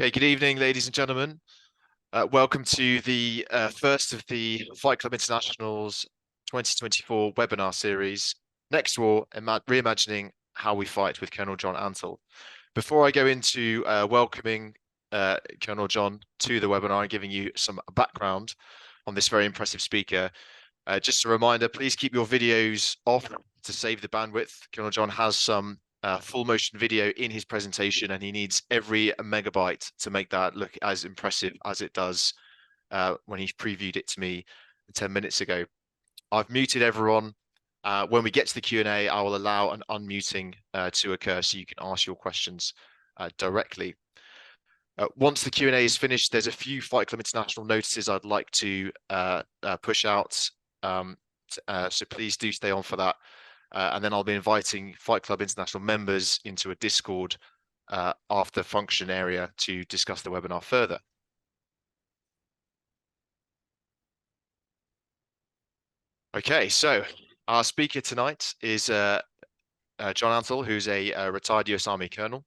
Okay, good evening, ladies and gentlemen. Welcome to the first of the Fight Club International's 2024 webinar series, NextWar, Reimagining How We Fight with Colonel John Antal. Before I go into welcoming Colonel John to the webinar and giving you some background on this very impressive speaker, just a reminder, please keep your videos off to save the bandwidth. Colonel John has some full motion video in his presentation, and he needs every megabyte to make that look as impressive as it does when he previewed it to me 10 minutes ago. I've muted everyone. When we get to the Q&A, I will allow an unmuting to occur so you can ask your questions directly. Once the Q&A is finished, there's a few Fight Club International notices I'd like to push out. So please do stay on for that. And then I'll be inviting Fight Club International members into a Discord after function area to discuss the webinar further. Okay, so our speaker tonight is John Antal, who's a retired US Army colonel.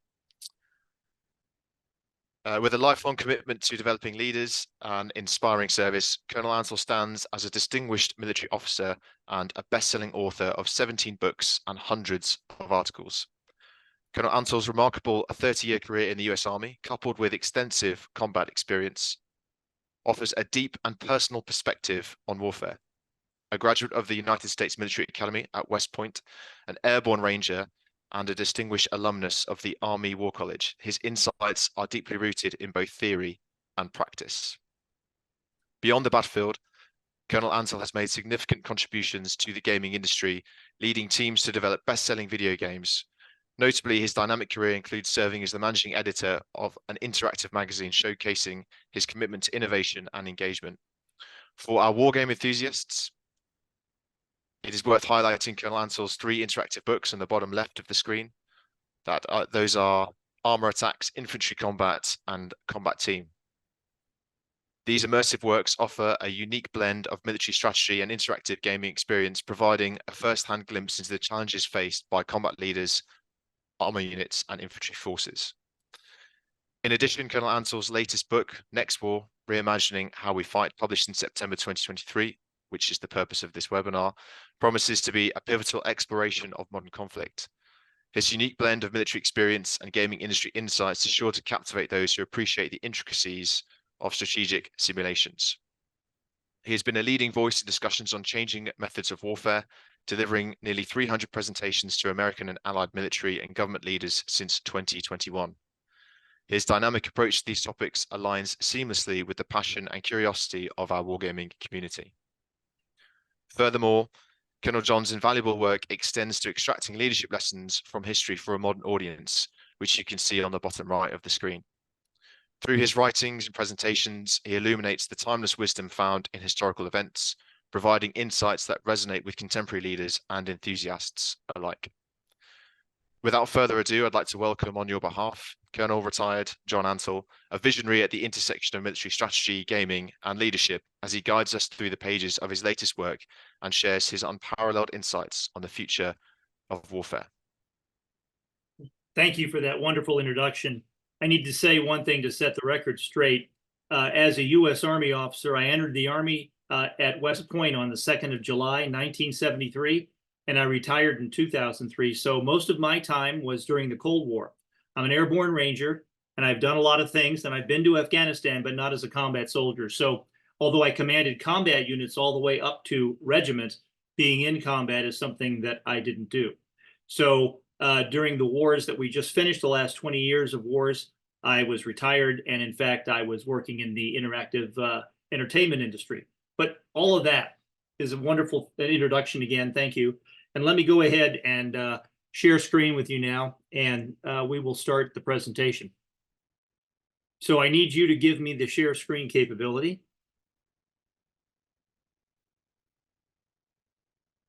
With a lifelong commitment to developing leaders and inspiring service, Colonel Antal stands as a distinguished military officer and a best-selling author of 17 books and hundreds of articles. Colonel Antal's remarkable 30-year career in the US Army, coupled with extensive combat experience, offers a deep and personal perspective on warfare. A graduate of the United States Military Academy at West Point, an airborne ranger, and a distinguished alumnus of the Army War College, his insights are deeply rooted in both theory and practice. Beyond the battlefield, Colonel Antal has made significant contributions to the gaming industry, leading teams to develop best-selling video games. Notably, his dynamic career includes serving as the managing editor of an interactive magazine showcasing his commitment to innovation and engagement. For our wargame enthusiasts, it is worth highlighting Colonel Antal's 3 interactive books on the bottom left of the screen. Those are Armor Attacks, Infantry Combat, and Combat Team. These immersive works offer a unique blend of military strategy and interactive gaming experience, providing a first-hand glimpse into the challenges faced by combat leaders, armor units, and infantry forces. In addition, Colonel Antal's latest book, NextWar, Reimagining How We Fight, published in September 2023, which is the purpose of this webinar, promises to be a pivotal exploration of modern conflict. His unique blend of military experience and gaming industry insights is sure to captivate those who appreciate the intricacies of strategic simulations. He has been a leading voice in discussions on changing methods of warfare, delivering nearly 300 presentations to American and allied military and government leaders since 2021. His dynamic approach to these topics aligns seamlessly with the passion and curiosity of our wargaming community. Furthermore, Colonel John's invaluable work extends to extracting leadership lessons from history for a modern audience, which you can see on the bottom right of the screen. Through his writings and presentations, he illuminates the timeless wisdom found in historical events, providing insights that resonate with contemporary leaders and enthusiasts alike. Without further ado, I'd like to welcome on your behalf, Colonel Retired John Antal, a visionary at the intersection of military strategy, gaming, and leadership, as he guides us through the pages of his latest work and shares his unparalleled insights on the future of warfare. Thank you for that wonderful introduction. I need to say one thing to set the record straight. As a U.S. Army officer, I entered the Army at West Point on the 2nd of July, 1973. And I retired in 2003. So most of my time was during the Cold War. I'm an airborne ranger, and I've done a lot of things, and I've been to Afghanistan, but not as a combat soldier. So although I commanded combat units all the way up to regiment, being in combat is something that I didn't do. So during the wars that we just finished, the last 20 years of wars, I was retired. And in fact, I was working in the interactive entertainment industry. But all of that is a wonderful introduction again. Thank you. And let me go ahead and share screen with you now, and we will start the presentation. So I need you to give me the share screen capability.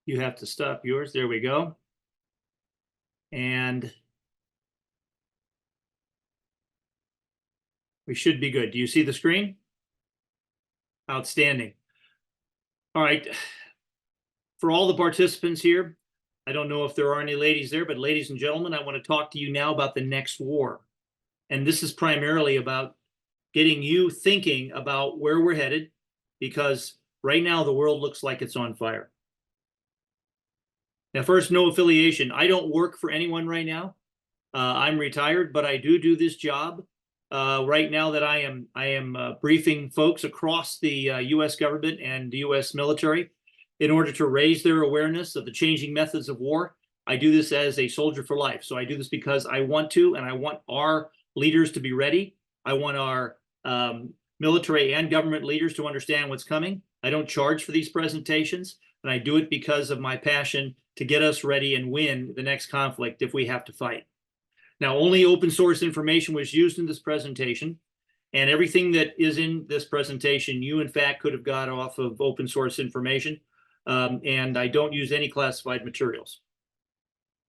You have to stop yours. There we go. And we should be good. Do you see the screen? Outstanding. All right. For all the participants here, I don't know if there are any ladies there, but ladies and gentlemen, I want to talk to you now about the next war. And this is primarily about getting you thinking about where we're headed, because right now the world looks like it's on fire. Now, first, no affiliation. I don't work for anyone right now. I'm retired, but I do this job right now that I am briefing folks across the U.S. government and the U.S. military in order to raise their awareness of the changing methods of war. I do this as a soldier for life. So I do this because I want to, and I want our leaders to be ready. I want our military and government leaders to understand what's coming. I don't charge for these presentations, and I do it because of my passion to get us ready and win the next conflict if we have to fight. Now, only open source information was used in this presentation, and everything that is in this presentation, you in fact could have got off of open source information, and I don't use any classified materials.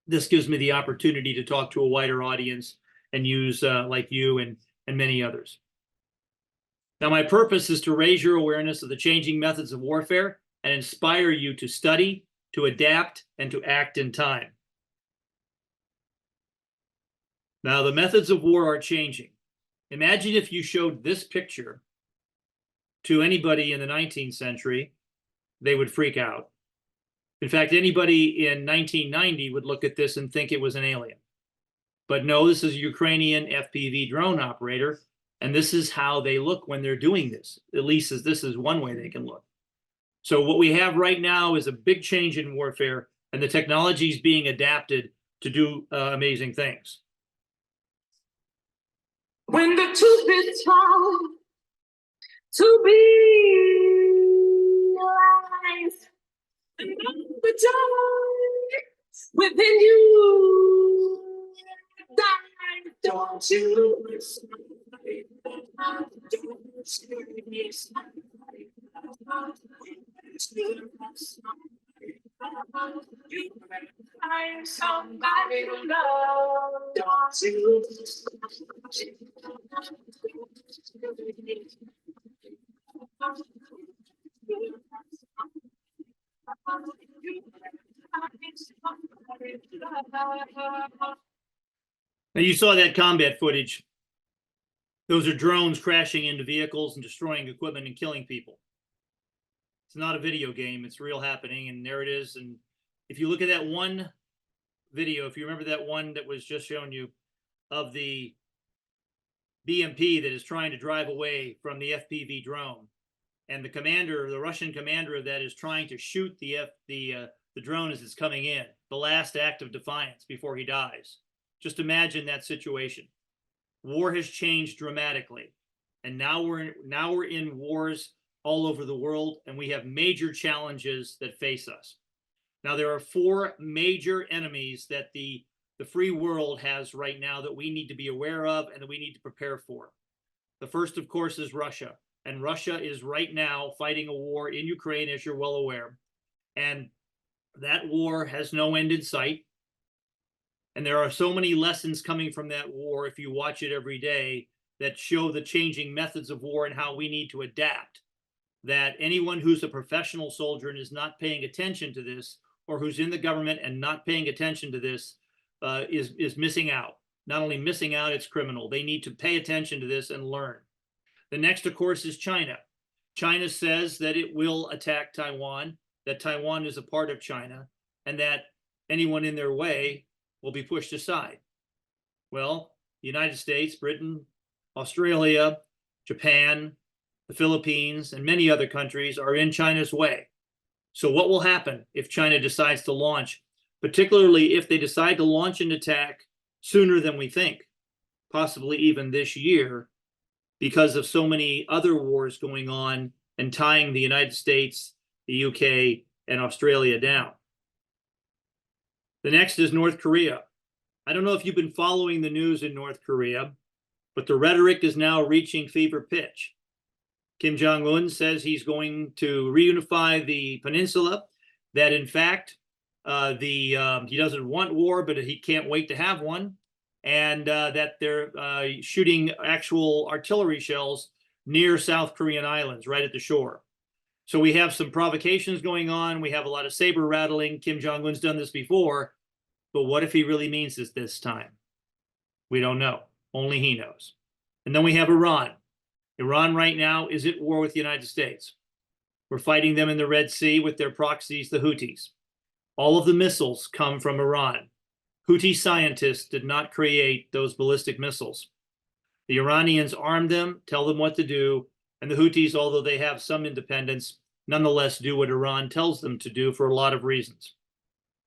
This gives me the opportunity to talk to a wider audience and use like you and many others. Now, my purpose is to raise your awareness of the changing methods of warfare and inspire you to study, to adapt, and to act in time. Now, the methods of war are changing. Imagine if you showed this picture to anybody in the 19th century, they would freak out. In fact, anybody in 1990 would look at this and think it was an alien. But no, this is a Ukrainian FPV drone operator, and this is how they look when they're doing this. At least this is one way they can look. So what we have right now is a big change in warfare, and the technology is being adapted to do amazing things. When the truth is found to be lies, and the joy within you dies, don't you? I'm somebody to love, don't you? Now, you saw that combat footage. Those are drones crashing into vehicles and destroying equipment and killing people. It's not a video game. It's real happening, and there it is. And if you look at that one video, if you remember that one that was just shown you of the BMP that is trying to drive away from the FPV drone, and the commander, the Russian commander of that, is trying to shoot the drone as it's coming in, the last act of defiance before he dies. Just imagine that situation. War has changed dramatically, and now we're in wars all over the world, and we have major challenges that face us. Now, there are 4 major enemies that the free world has right now that we need to be aware of and that we need to prepare for. The first, of course, is Russia, and Russia is right now fighting a war in Ukraine, as you're well aware, and that war has no end in sight. And there are so many lessons coming from that war, if you watch it every day, that show the changing methods of war and how we need to adapt. That anyone who's a professional soldier and is not paying attention to this, or who's in the government and not paying attention to this, is missing out. Not only missing out, it's criminal. They need to pay attention to this and learn. The next, of course, is China. China says that it will attack Taiwan, that Taiwan is a part of China, and that anyone in their way will be pushed aside. Well, the United States, Britain, Australia, Japan, the Philippines, and many other countries are in China's way. So what will happen if China decides to launch, particularly if they decide to launch an attack sooner than we think, possibly even this year, because of so many other wars going on and tying the United States, the UK, and Australia down? The next is North Korea. I don't know if you've been following the news in North Korea, but the rhetoric is now reaching fever pitch. Kim Jong-un says he's going to reunify the peninsula, that in fact, he doesn't want war, but he can't wait to have one, and that they're shooting actual artillery shells near South Korean islands, right at the shore. So we have some provocations going on. We have a lot of saber rattling. Kim Jong-un's done this before, but what if he really means this time? We don't know. Only he knows. And then we have Iran. Iran right now is at war with the United States. We're fighting them in the Red Sea with their proxies, the Houthis. All of the missiles come from Iran. Houthi scientists did not create those ballistic missiles. The Iranians arm them, tell them what to do, and the Houthis, although they have some independence, nonetheless do what Iran tells them to do for a lot of reasons.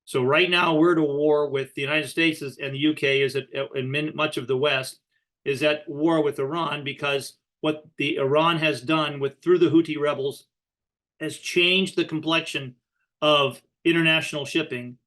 So right now we're at a war with the United States, and the UK is and much of the West is at war with Iran, because what the Iran has done through the Houthi rebels has changed the complexion of international shipping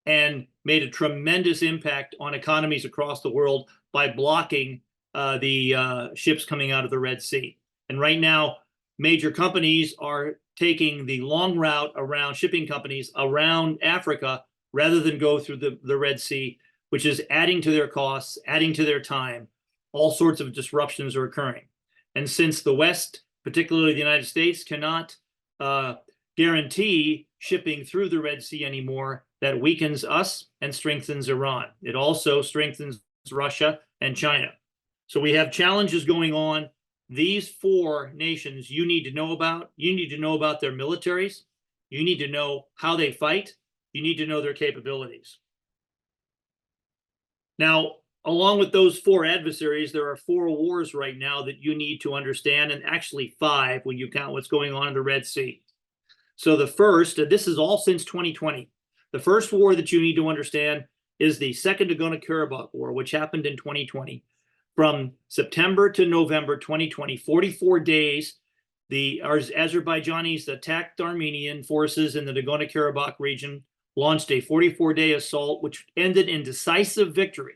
and made a tremendous impact on economies across the world by blocking the ships coming out of the Red Sea. And right now, major companies are taking the long route around, shipping companies around Africa rather than go through the Red Sea, which is adding to their costs, adding to their time. All sorts of disruptions are occurring. And since the West, particularly the United States, cannot guarantee shipping through the Red Sea anymore, that weakens us and strengthens Iran. It also strengthens Russia and China. So we have challenges going on. These four nations you need to know about. You need to know about their militaries. You need to know how they fight. You need to know their capabilities. Now, along with those four adversaries, there are four wars right now that you need to understand, and actually five when you count what's going on in the Red Sea. So the first, this is all since 2020. The first war that you need to understand is the Second Nagorno-Karabakh War, which happened in 2020. From September to November 2020, 44 days, the Azerbaijanis attacked Armenian forces in the Nagorno-Karabakh region, launched a 44-day assault, which ended in decisive victory.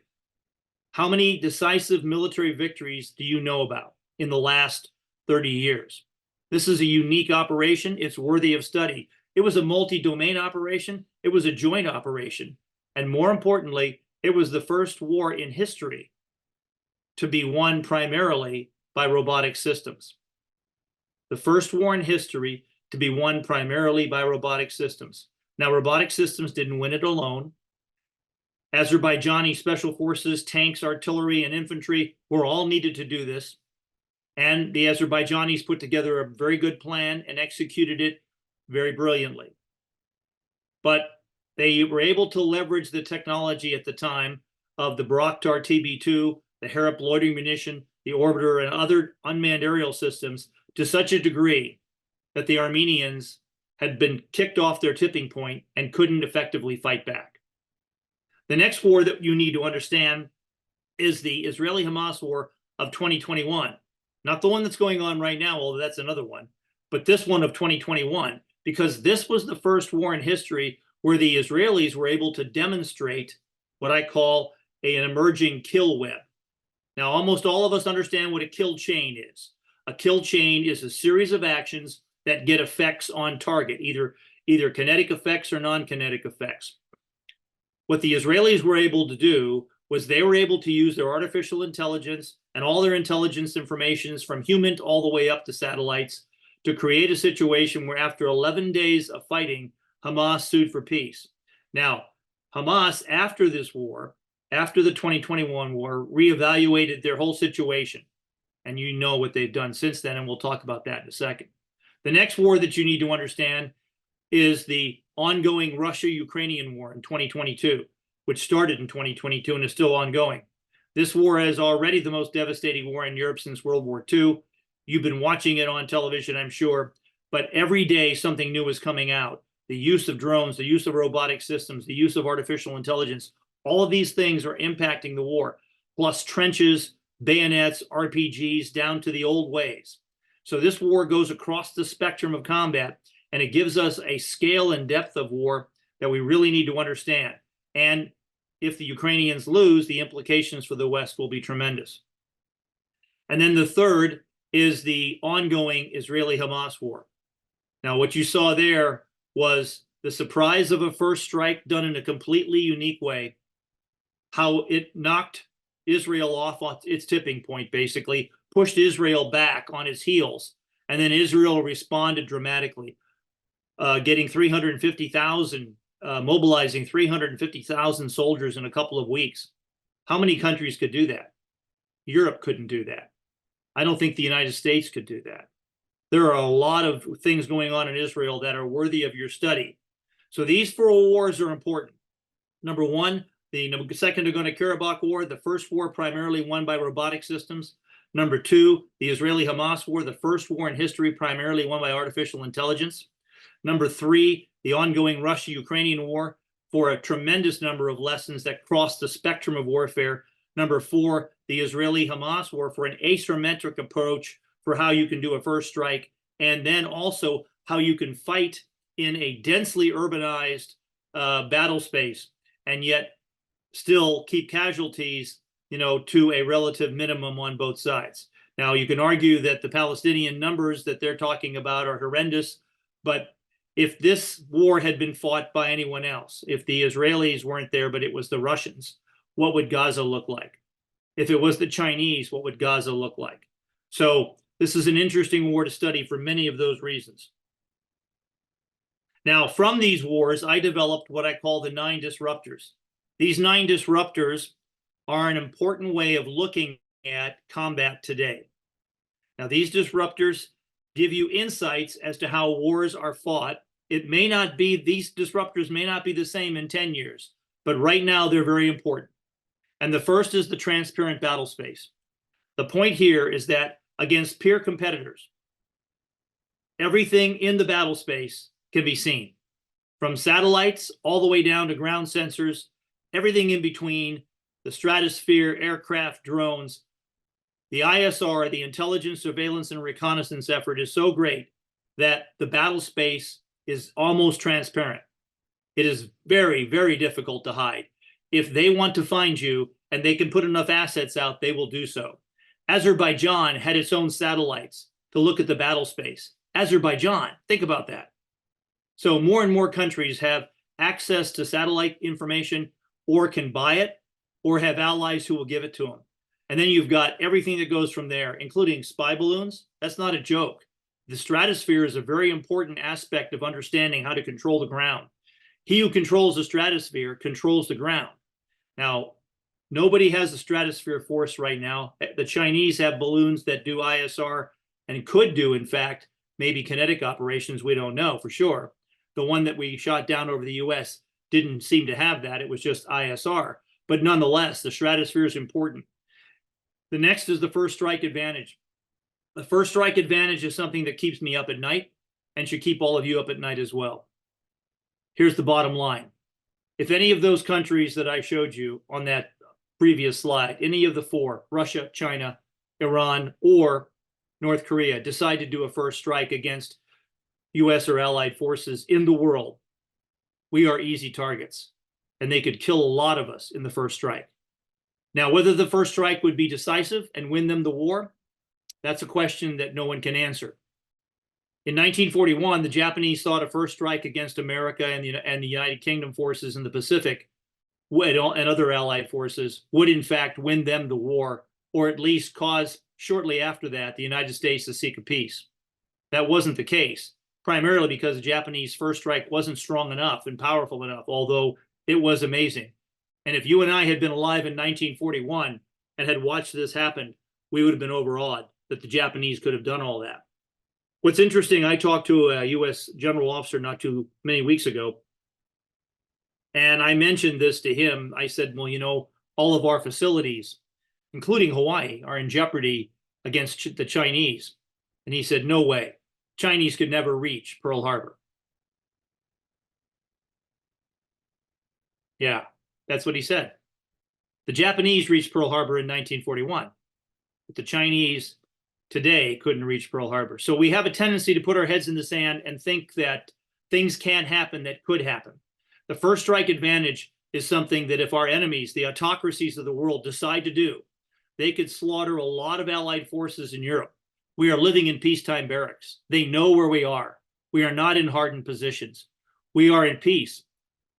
How many decisive military victories do you know about in the last 30 years? This is a unique operation. It's worthy of study. It was a multi-domain operation. It was a joint operation. And more importantly, it was the first war in history to be won primarily by robotic systems. The first war in history to be won primarily by robotic systems. Now, robotic systems didn't win it alone. Azerbaijani special forces, tanks, artillery, and infantry were all needed to do this. And the Azerbaijanis put together a very good plan and executed it very brilliantly. But they were able to leverage the technology at the time of the Bayraktar TB2, the Harop loitering munition, the Orbiter, and other unmanned aerial systems to such a degree that the Armenians had been kicked off their tipping point and couldn't effectively fight back. The next war that you need to understand is the Israeli-Hamas war of 2021. Not the one that's going on right now, although that's another one, but this one of 2021, because this was the first war in history where the Israelis were able to demonstrate what I call an emerging kill web. Now, almost all of us understand what a kill chain is. A kill chain is a series of actions that get effects on target, either kinetic effects or non-kinetic effects. What the Israelis were able to do was they were able to use their artificial intelligence and all their intelligence informations from human all the way up to satellites to create a situation where after 11 days of fighting, Hamas sued for peace. Now, Hamas, after this war, after the 2021 war, reevaluated their whole situation. And you know what they've done since then, and we'll talk about that in a second. The next war that you need to understand is the ongoing Russia-Ukrainian war in 2022, which started in 2022 and is still ongoing. This war is already the most devastating war in Europe since World War II. You've been watching it on television, I'm sure, but every day something new is coming out. The use of drones, the use of robotic systems, the use of artificial intelligence, all of these things are impacting the war, plus trenches, bayonets, RPGs, down to the old ways. So this war goes across the spectrum of combat, and it gives us a scale and depth of war that we really need to understand. And if the Ukrainians lose, the implications for the West will be tremendous. And then the third is the ongoing Israeli-Hamas war. Now, what you saw there was the surprise of a first strike done in a completely unique way, how it knocked Israel off on its tipping point, basically, pushed Israel back on its heels, and then Israel responded dramatically, getting 350,000, mobilizing 350,000 soldiers in a couple of weeks. How many countries could do that? Europe couldn't do that. I don't think the United States could do that. There are a lot of things going on in Israel that are worthy of your study. So these 4 wars are important. Number one, the Second Nagorno-Karabakh War, the first war primarily won by robotic systems. Number 2, the Israeli-Hamas War, the first war in history primarily won by artificial intelligence. Number 3, the ongoing Russia-Ukrainian War, for a tremendous number of lessons that cross the spectrum of warfare. Number 4, the Israeli-Hamas War, for an asymmetric approach for how you can do a first strike, and then also how you can fight in a densely urbanized battle space and yet still keep casualties, to a relative minimum on both sides. Now, you can argue that the Palestinian numbers that they're talking about are horrendous, but if this war had been fought by anyone else, if the Israelis weren't there, but it was the Russians, what would Gaza look like? If it was the Chinese, what would Gaza look like? So this is an interesting war to study for many of those reasons. Now, from these wars, I developed what I call the 9 disruptors. These 9 disruptors are an important way of looking at combat today. Now, these disruptors give you insights as to how wars are fought. These disruptors may not be the same in 10 years, but right now they're very important. And the first is the transparent battle space. The point here is that against peer competitors, everything in the battle space can be seen, from satellites all the way down to ground sensors, everything in between, the stratosphere, aircraft, drones. The ISR, the intelligence, surveillance, and reconnaissance effort, is so great that the battle space is almost transparent. It is very, very difficult to hide. If they want to find you and they can put enough assets out, they will do so. Azerbaijan had its own satellites to look at the battle space. Azerbaijan, think about that. So more and more countries have access to satellite information, or can buy it, or have allies who will give it to them. And then you've got everything that goes from there, including spy balloons. That's not a joke. The stratosphere is a very important aspect of understanding how to control the ground. He who controls the stratosphere controls the ground. Now, nobody has a stratosphere force right now. The Chinese have balloons that do ISR and could do, in fact, maybe kinetic operations. We don't know for sure. The one that we shot down over the US didn't seem to have that. It was just ISR. But nonetheless, the stratosphere is important. The next is the first strike advantage. The first strike advantage is something that keeps me up at night and should keep all of you up at night as well. Here's the bottom line. If any of those countries that I showed you on that previous slide, any of the 4, Russia, China, Iran, or North Korea, decide to do a first strike against US or allied forces in the world, we are easy targets, and they could kill a lot of us in the first strike. Now, whether the first strike would be decisive and win them the war, that's a question that no one can answer. In 1941, the Japanese thought a first strike against America and the United Kingdom forces in the Pacific and other allied forces would in fact win them the war, or at least cause, shortly after that, the United States to seek a peace. That wasn't the case, primarily because the Japanese first strike wasn't strong enough and powerful enough, although it was amazing. And if you and I had been alive in 1941 and had watched this happen, we would have been overawed that the Japanese could have done all that. What's interesting, I talked to a U.S. general officer not too many weeks ago, and I mentioned this to him. I said, well, all of our facilities, including Hawaii, are in jeopardy against the Chinese. And he said, no way. Chinese could never reach Pearl Harbor. Yeah, that's what he said. The Japanese reached Pearl Harbor in 1941, but the Chinese today couldn't reach Pearl Harbor. So we have a tendency to put our heads in the sand and think that things can happen that could happen. The first strike advantage is something that if our enemies, the autocracies of the world, decide to do, they could slaughter a lot of allied forces in Europe. We are living in peacetime barracks. They know where we are. We are not in hardened positions. We are in peace.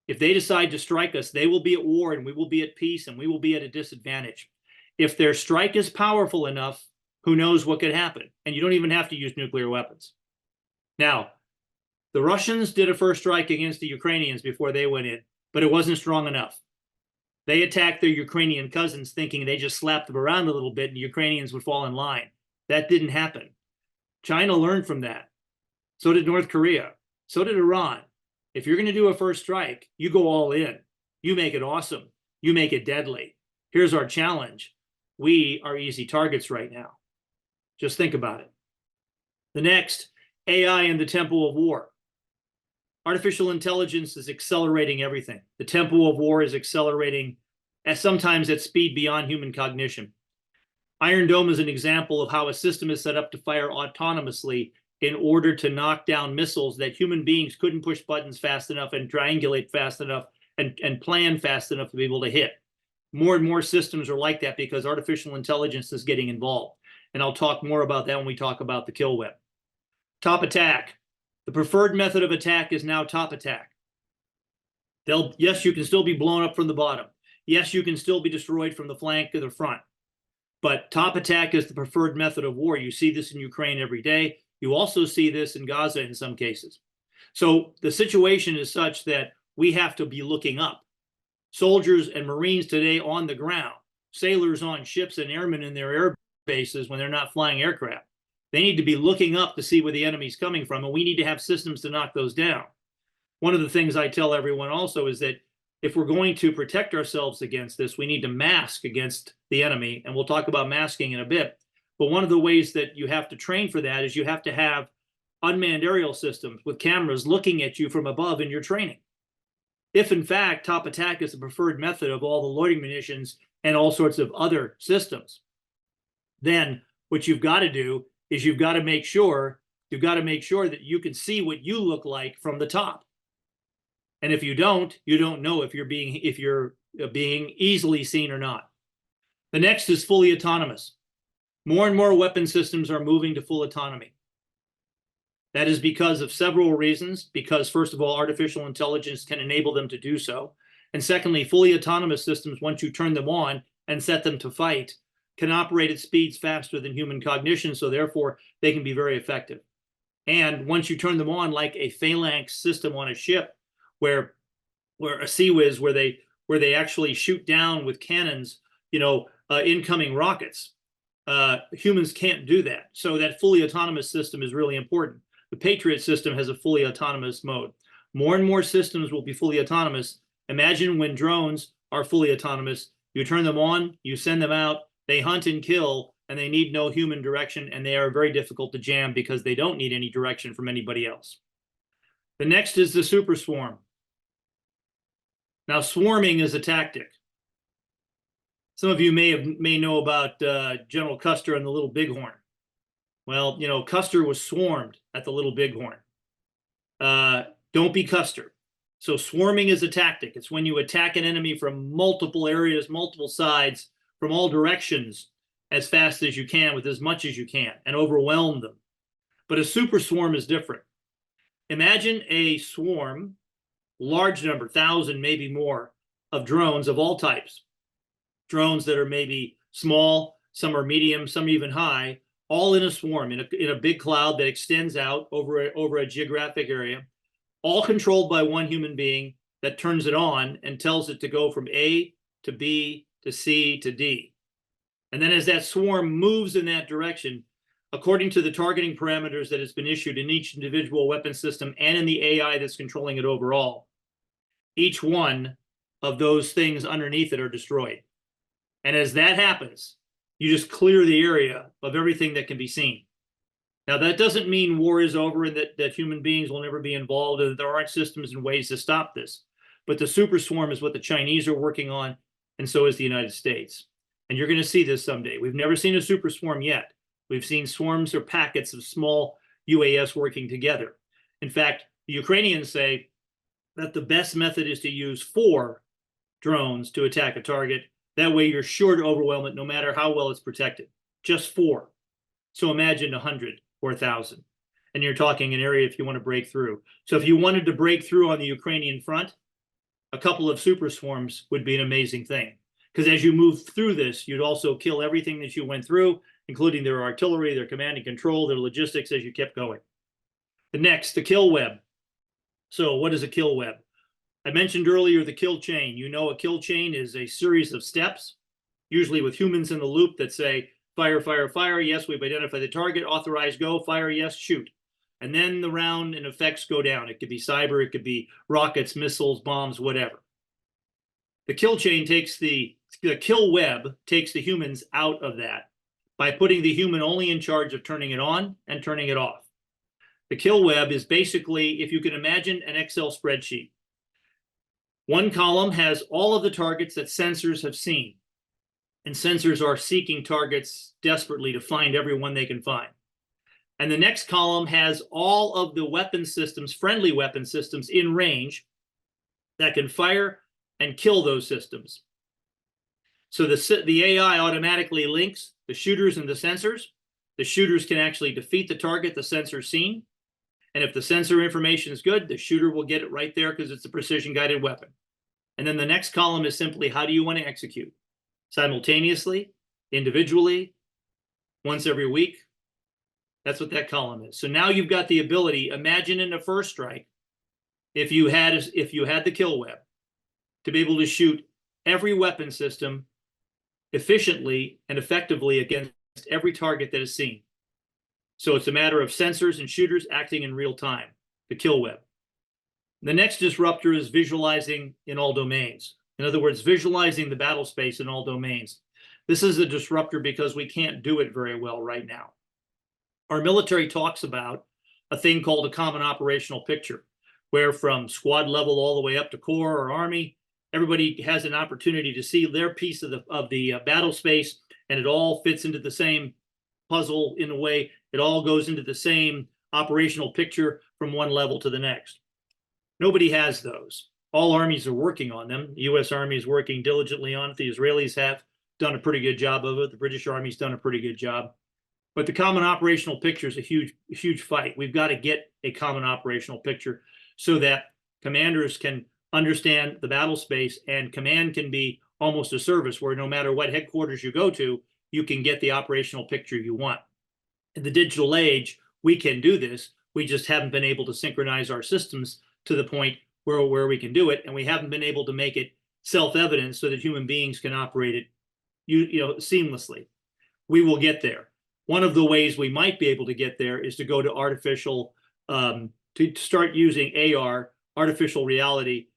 If they decide to strike us, they will be at war and we will be at peace and we will be at a disadvantage. If their strike is powerful enough, who knows what could happen? And you don't even have to use nuclear weapons. Now, the Russians did a first strike against the Ukrainians before they went in, but it wasn't strong enough. They attacked their Ukrainian cousins thinking they just slapped them around a little bit and the Ukrainians would fall in line. That didn't happen. China learned from that. So did North Korea. So did Iran. If you're going to do a first strike, you go all in. You make it awesome. You make it deadly. Here's our challenge. We are easy targets right now. Just think about it. The next, AI in the tempo of war. Artificial intelligence is accelerating everything. The tempo of war is accelerating sometimes at speed beyond human cognition. Iron Dome is an example of how a system is set up to fire autonomously in order to knock down missiles that human beings couldn't push buttons fast enough and triangulate fast enough and plan fast enough to be able to hit. More and more systems are like that because artificial intelligence is getting involved. And I'll talk more about that when we talk about the kill web. Top attack. The preferred method of attack is now top attack. Yes, you can still be blown up from the bottom. Yes, you can still be destroyed from the flank or the front. But top attack is the preferred method of war. You see this in Ukraine every day. You also see this in Gaza in some cases. So the situation is such that we have to be looking up. Soldiers and Marines today on the ground, sailors on ships and airmen in their air bases when they're not flying aircraft. They need to be looking up to see where the enemy's coming from, and we need to have systems to knock those down. One of the things I tell everyone also is that if we're going to protect ourselves against this, we need to mask against the enemy, and we'll talk about masking in a bit. But one of the ways that you have to train for that is you have to have unmanned aerial systems with cameras looking at you from above in your training. If, in fact, top attack is the preferred method of all the loitering munitions and all sorts of other systems, then what you've got to do is you've got to make sure that you can see what you look like from the top. And if you don't know if you're being easily seen or not. The next is fully autonomous. More and more weapon systems are moving to full autonomy. That is because of several reasons. Because first of all, artificial intelligence can enable them to do so. And secondly, fully autonomous systems, once you turn them on and set them to fight, can operate at speeds faster than human cognition, so therefore they can be very effective. And once you turn them on, like a phalanx system on a ship, where a CIWS, where they actually shoot down with cannons, incoming rockets, humans can't do that. So that fully autonomous system is really important. The Patriot system has a fully autonomous mode. More and more systems will be fully autonomous. Imagine when drones are fully autonomous. You turn them on, you send them out, they hunt and kill, and they need no human direction, and they are very difficult to jam because they don't need any direction from anybody else. The next is the super swarm. Now, swarming is a tactic. Some of you may know about General Custer and the Little Bighorn. Well, Custer was swarmed at the Little Bighorn. Don't be Custer. So swarming is a tactic. It's when you attack an enemy from multiple areas, multiple sides, from all directions as fast as you can with as much as you can and overwhelm them. But a super swarm is different. Imagine a swarm, large number, 1,000, maybe more, of drones of all types. Drones that are maybe small, some are medium, some even high, all in a swarm, in a big cloud that extends out over a geographic area, all controlled by one human being that turns it on and tells it to go from A to B to C to D. And then as that swarm moves in that direction, according to the targeting parameters that has been issued in each individual weapon system and in the AI that's controlling it overall, each one of those things underneath it are destroyed. And as that happens, you just clear the area of everything that can be seen. Now, that doesn't mean war is over and that human beings will never be involved, and that there aren't systems and ways to stop this. But the super swarm is what the Chinese are working on, and so is the United States. And you're going to see this someday. We've never seen a super swarm yet. We've seen swarms or packets of small UAS working together. In fact, the Ukrainians say that the best method is to use 4 drones to attack a target. That way you're sure to overwhelm it no matter how well it's protected. Just 4. So imagine 100 or 1,000. And you're talking an area if you want to break through. So if you wanted to break through on the Ukrainian front, a couple of super swarms would be an amazing thing. Because as you move through this, you'd also kill everything that you went through, including their artillery, their command and control, their logistics as you kept going. The next, the kill web. So what is a kill web? I mentioned earlier the kill chain. You know, a kill chain is a series of steps, usually with humans in the loop that say, fire, fire, fire. Yes, we've identified the target. Authorize, go. Fire, yes, shoot. And then the round and effects go down. It could be cyber, it could be rockets, missiles, bombs, whatever. The kill chain takes the kill web takes the humans out of that by putting the human only in charge of turning it on and turning it off. The kill web is basically, if you can imagine an Excel spreadsheet. One column has all of the targets that sensors have seen. And sensors are seeking targets desperately to find everyone they can find. And the next column has all of the weapon systems, friendly weapon systems in range that can fire and kill those systems. So the AI automatically links the shooters and the sensors. The shooters can actually defeat the target the sensor's seen. And if the sensor information is good, the shooter will get it right there because it's a precision guided weapon. And then the next column is simply, how do you want to execute? Simultaneously, individually, once every week. That's what that column is. So now you've got the ability, imagine in a first strike, if you had the kill web, to be able to shoot every weapon system efficiently and effectively against every target that is seen. So it's a matter of sensors and shooters acting in real time, the kill web. The next disruptor is visualizing in all domains. In other words, visualizing the battle space in all domains. This is a disruptor because we can't do it very well right now. Our military talks about a thing called a common operational picture, where from squad level all the way up to corps or army, everybody has an opportunity to see their piece of the battle space, and it all fits into the same puzzle in a way. It all goes into the same operational picture from one level to the next. Nobody has those. All armies are working on them. The U.S. Army is working diligently on it. The Israelis have done a pretty good job of it. The British Army's done a pretty good job. But the common operational picture is a huge fight. We've got to get a common operational picture so that commanders can understand the battle space, and command can be almost a service where no matter what headquarters you go to, you can get the operational picture you want. In the digital age, we can do this. We just haven't been able to synchronize our systems to the point where we can do it, and we haven't been able to make it self-evident so that human beings can operate it seamlessly. We will get there. One of the ways we might be able to get there is to go to artificial, to start using AR, artificial reality,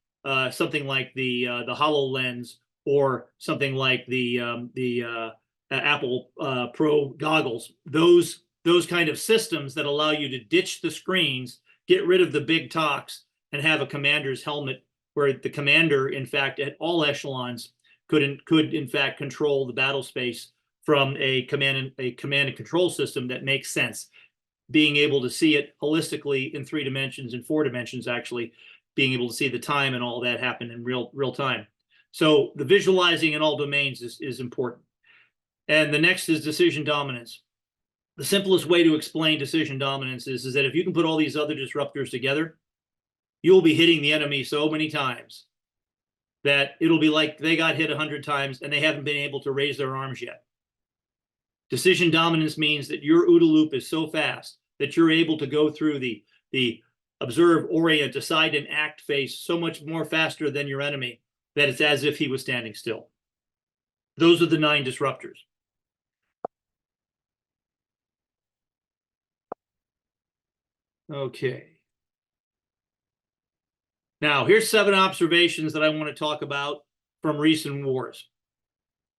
something like the HoloLens, or something like the Apple Pro goggles. Those kind of systems that allow you to ditch the screens, get rid of the big talks, and have a commander's helmet where the commander, in fact, at all echelons, could in fact control the battle space from a command and control system that makes sense. Being able to see it holistically in 3 dimensions and 4 dimensions, actually, being able to see the time and all that happen in real time. So the visualizing in all domains is important. And the next is decision dominance. The simplest way to explain decision dominance is that if you can put all these other disruptors together, you'll be hitting the enemy so many times that it'll be like they got hit 100 times and they haven't been able to raise their arms yet. Decision dominance means that your OODA loop is so fast that you're able to go through the observe, orient, decide, and act phase so much more faster than your enemy that it's as if he was standing still. Those are the 9 disruptors. Okay. Now, here's 7 observations that I want to talk about from recent wars.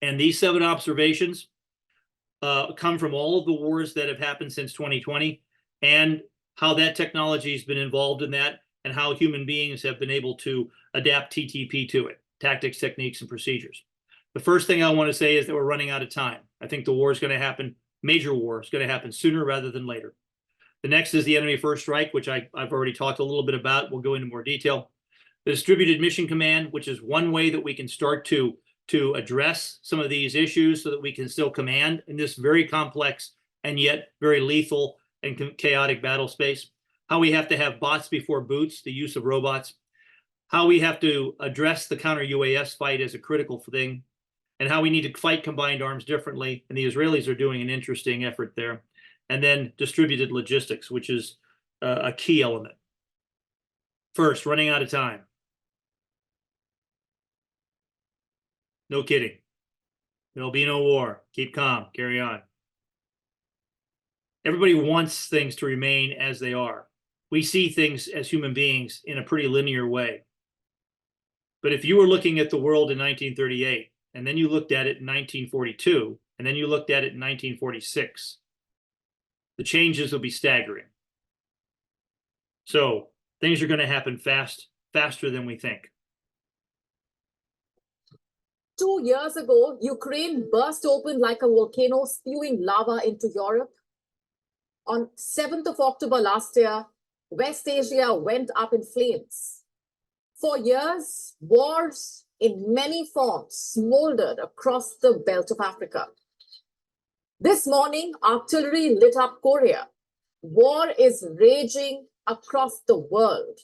And these 7 observations come from all of the wars that have happened since 2020, and how that technology has been involved in that, and how human beings have been able to adapt TTP to it, tactics, techniques, and procedures. The first thing I want to say is that we're running out of time. I think the war is going to happen, major war is going to happen sooner rather than later. The next is the enemy first strike, which I've already talked a little bit about. We'll go into more detail. The distributed mission command, which is one way that we can start to address some of these issues so that we can still command in this very complex and yet very lethal and chaotic battle space. How we have to have bots before boots, the use of robots. How we have to address the counter-UAS fight as a critical thing, and how we need to fight combined arms differently. And the Israelis are doing an interesting effort there. And then distributed logistics, which is a key element. First, running out of time. No kidding. There'll be no war. Keep calm. Carry on. Everybody wants things to remain as they are. We see things as human beings in a pretty linear way. But if you were looking at the world in 1938, and then you looked at it in 1942, and then you looked at it in 1946, the changes will be staggering. So things are going to happen faster than we think. 2 years ago, Ukraine burst open like a volcano, spewing lava into Europe. On 7th of October last year, West Asia went up in flames. For years, wars in many forms smoldered across the belt of Africa. This morning, artillery lit up Korea. War is raging across the world.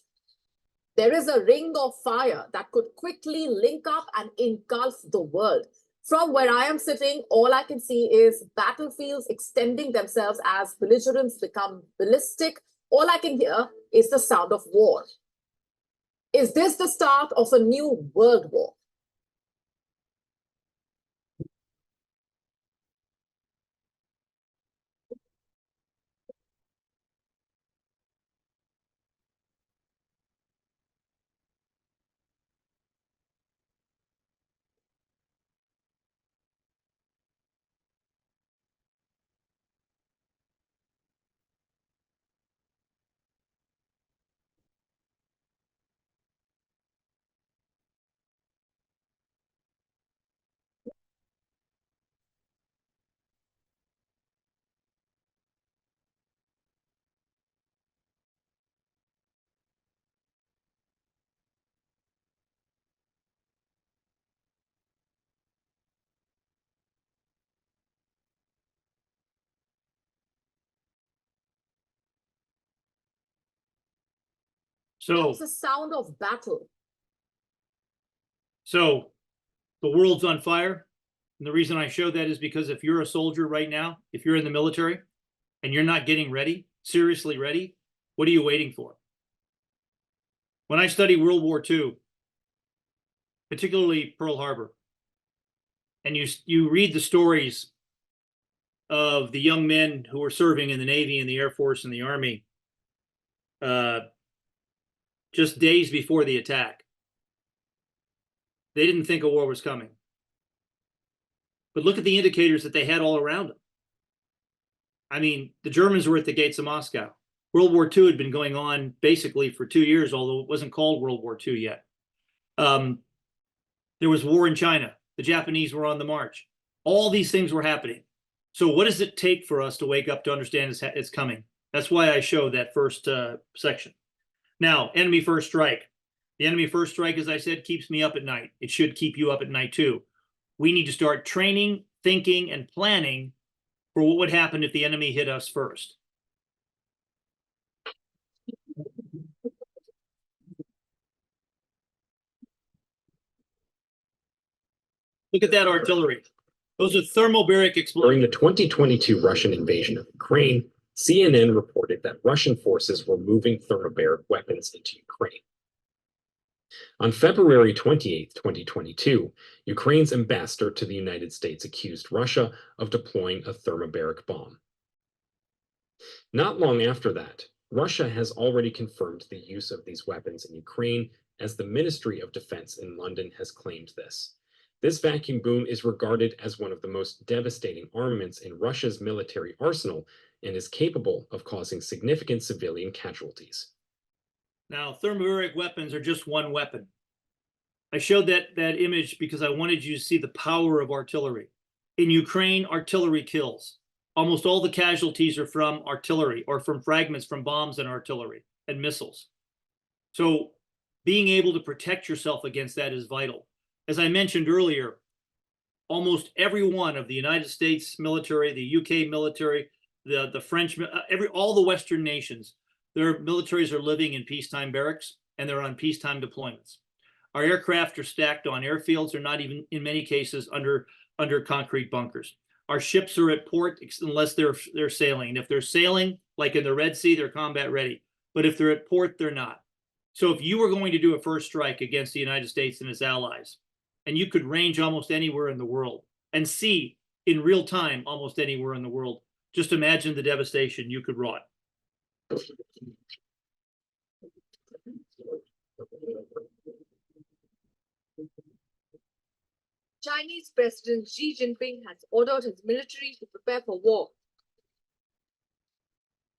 There is a ring of fire that could quickly link up and engulf the world. From where I am sitting, all I can see is battlefields extending themselves as belligerents become ballistic. All I can hear is the sound of war. Is this the start of a new world war? So It's the sound of battle. So the world's on fire. And the reason I show that is because if you're a soldier right now, if you're in the military and you're not getting ready, seriously ready, what are you waiting for? When I studied World War II, particularly Pearl Harbor, and you read the stories of the young men who were serving in the Navy and the Air Force and the Army just days before the attack, they didn't think a war was coming. But look at the indicators that they had all around them. I mean, the Germans were at the gates of Moscow. World War II had been going on basically for 2 years, although it wasn't called World War II yet. There was war in China. The Japanese were on the march. All these things were happening. So what does it take for us to wake up to understand it's coming? That's why I showed that first section. Now, enemy first strike. The enemy first strike, as I said, keeps me up at night. It should keep you up at night too. We need to start training, thinking, and planning for what would happen if the enemy hit us first. Look at that artillery. Those are thermobaric explosives. During the 2022 Russian invasion of Ukraine, CNN reported that Russian forces were moving thermobaric weapons into Ukraine. On February 28, 2022, Ukraine's ambassador to the United States accused Russia of deploying a thermobaric bomb. Not long after that, Russia has already confirmed the use of these weapons in Ukraine, as the Ministry of Defense in London has claimed this. This vacuum boom is regarded as one of the most devastating armaments in Russia's military arsenal and is capable of causing significant civilian casualties. Now, thermobaric weapons are just one weapon. I showed that image because I wanted you to see the power of artillery. In Ukraine, artillery kills. Almost all the casualties are from artillery or from fragments from bombs and artillery and missiles. So being able to protect yourself against that is vital. As I mentioned earlier, almost every one of the United States military, the UK military, the French, all the Western nations, their militaries are living in peacetime barracks and they're on peacetime deployments. Our aircraft are stacked on airfields, or not even in many cases under concrete bunkers. Our ships are at port unless they're sailing. And if they're sailing, like in the Red Sea, they're combat ready. But if they're at port, they're not. So if you were going to do a first strike against the United States and its allies, and you could range almost anywhere in the world and see in real time almost anywhere in the world. Just imagine the devastation you could wrought. Chinese President Xi Jinping has ordered his military to prepare for war.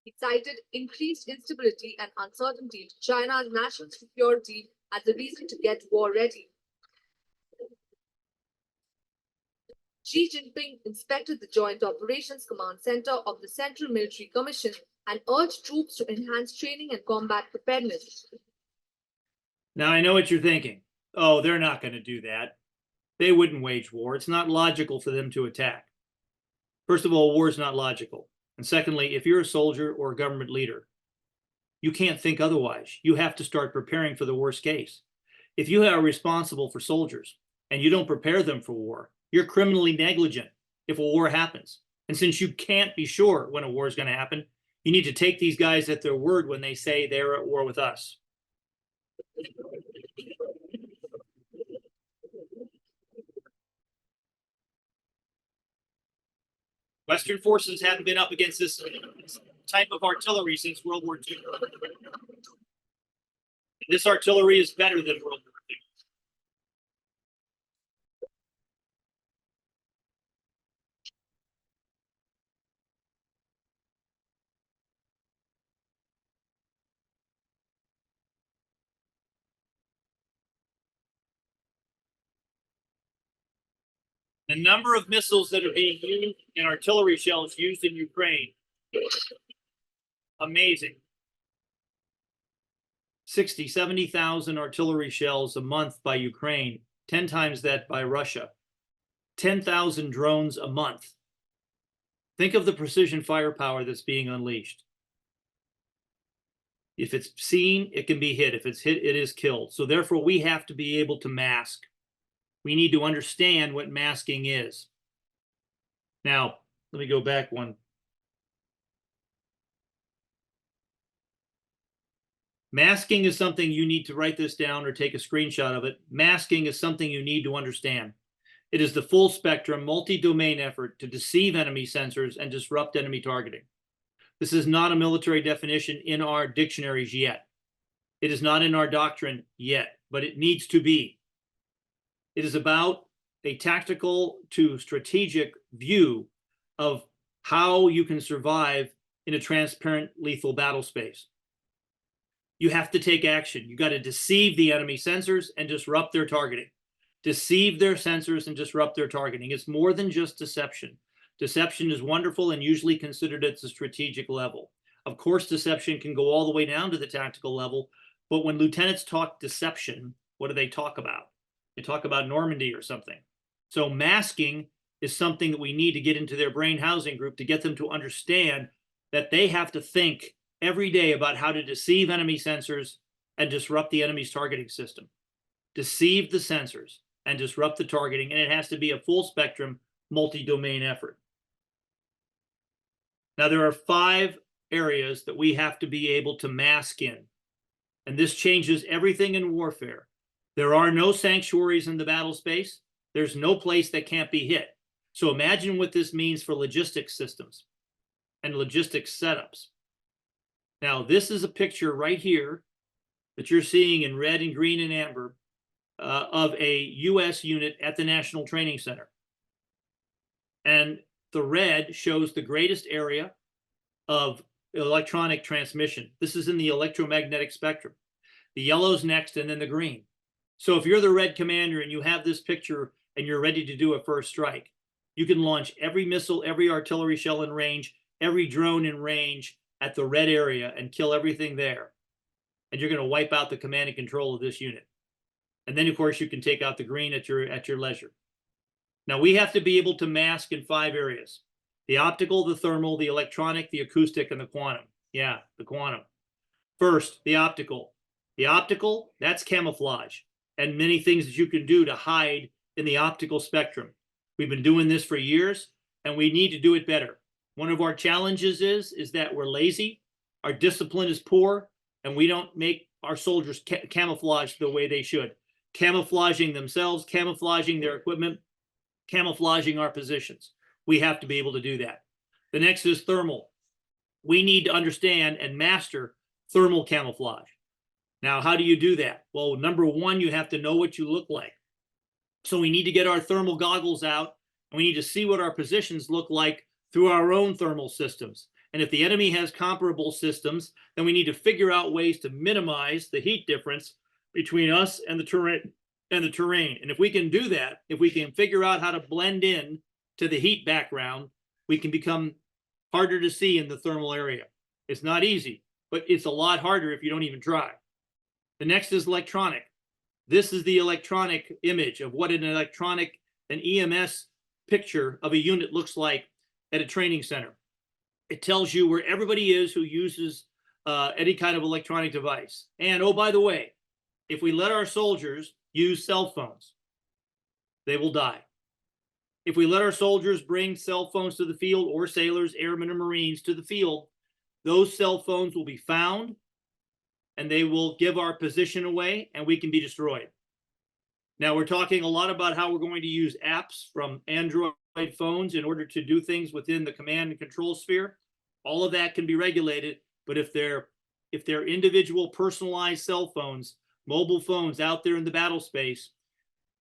He cited increased instability and uncertainty to China's national security as a reason to get war ready. Xi Jinping inspected the Joint Operations Command Center of the Central Military Commission and urged troops to enhance training and combat preparedness. Now, I know what you're thinking. Oh, they're not going to do that. They wouldn't wage war. It's not logical for them to attack. First of all, war is not logical. And secondly, if you're a soldier or a government leader, you can't think otherwise. You have to start preparing for the worst case. If you are responsible for soldiers and you don't prepare them for war, you're criminally negligent if a war happens. And since you can't be sure when a war is going to happen, you need to take these guys at their word when they say they're at war with us. Western forces haven't been up against this type of artillery since World War II. This artillery is better than World War II. The number of missiles that are being used and artillery shells used in Ukraine, amazing. 60, 70,000 artillery shells a month by Ukraine, 10 times that by Russia, 10,000 drones a month. Think of the precision firepower that's being unleashed. If it's seen, it can be hit. If it's hit, it is killed. So therefore, we have to be able to mask. We need to understand what masking is. Now, let me go back one. Masking is something you need to write this down or take a screenshot of it. Masking is something you need to understand. It is the full spectrum, multi-domain effort to deceive enemy sensors and disrupt enemy targeting. This is not a military definition in our dictionaries yet. It is not in our doctrine yet, but it needs to be. It is about a tactical to strategic view of how you can survive in a transparent, lethal battle space. You have to take action. You got to deceive the enemy sensors and disrupt their targeting. Deceive their sensors and disrupt their targeting. It's more than just deception. Deception is wonderful and usually considered at the strategic level. Of course, deception can go all the way down to the tactical level, but when lieutenants talk deception, what do they talk about? They talk about Normandy or something. So masking is something that we need to get into their brain housing group to get them to understand that they have to think every day about how to deceive enemy sensors and disrupt the enemy's targeting system. Deceive the sensors and disrupt the targeting, and it has to be a full spectrum, multi-domain effort. Now, there are 5 areas that we have to be able to mask in, and this changes everything in warfare. There are no sanctuaries in the battle space. There's no place that can't be hit. So imagine what this means for logistics systems and logistics setups. Now, this is a picture right here that you're seeing in red and green and amber of a U.S. unit at the National Training Center. And the red shows the greatest area of electronic transmission. This is in the electromagnetic spectrum. The yellow's next, and then the green. So if you're the red commander and you have this picture and you're ready to do a first strike, you can launch every missile, every artillery shell in range, every drone in range at the red area and kill everything there. And you're going to wipe out the command and control of this unit. And then, of course, you can take out the green at your leisure. Now, we have to be able to mask in 5 areas: the optical, the thermal, the electronic, the acoustic, and the quantum. Yeah, the quantum. First, the optical. The optical, that's camouflage, and many things that you can do to hide in the optical spectrum. We've been doing this for years, and we need to do it better. One of our challenges is that we're lazy, our discipline is poor, and we don't make our soldiers camouflage the way they should. camouflaging themselves, camouflaging their equipment, camouflaging our positions. We have to be able to do that. The next is thermal. We need to understand and master thermal camouflage. Now, how do you do that? Well, number one, you have to know what you look like. So we need to get our thermal goggles out, and we need to see what our positions look like through our own thermal systems. And if the enemy has comparable systems, then we need to figure out ways to minimize the heat difference between us and the terrain. And if we can do that, if we can figure out how to blend in to the heat background, we can become harder to see in the thermal area. It's not easy, but it's a lot harder if you don't even try. The next is electronic. This is the electronic image of what an EMS picture of a unit looks like at a training center. It tells you where everybody is who uses any kind of electronic device. And oh, by the way, if we let our soldiers use cell phones, they will die. If we let our soldiers bring cell phones to the field, or sailors, airmen, or Marines to the field, those cell phones will be found, and they will give our position away, and we can be destroyed. Now, we're talking a lot about how we're going to use apps from Android phones in order to do things within the command and control sphere. All of that can be regulated, but if they're individual personalized cell phones, mobile phones out there in the battle space,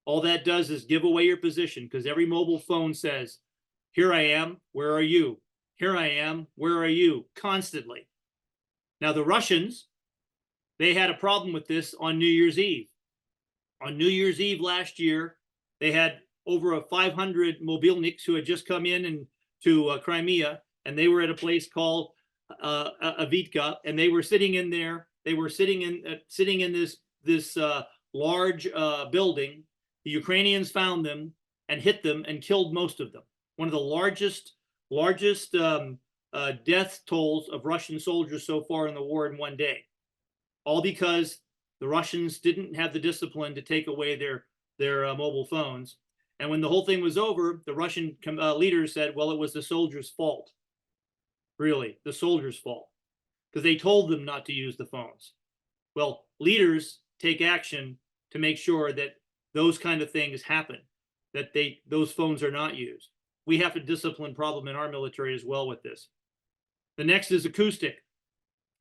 all that does is give away your position, because every mobile phone says, here I am, where are you? Here I am, where are you? Constantly. Now, the Russians, they had a problem with this on New Year's Eve. On New Year's Eve last year, they had over 500 mobilniks who had just come in to Crimea, and they were at a place called Avitka, and they were sitting in there. They were sitting in this large building. The Ukrainians found them and hit them and killed most of them. One of the largest death tolls of Russian soldiers so far in the war in one day. All because the Russians didn't have the discipline to take away their mobile phones. And when the whole thing was over, the Russian leaders said, well, it was the soldiers' fault. Really, the soldiers' fault, because they told them not to use the phones. Well, leaders take action to make sure that those kind of things happen, that those phones are not used. We have a discipline problem in our military as well with this. The next is acoustic.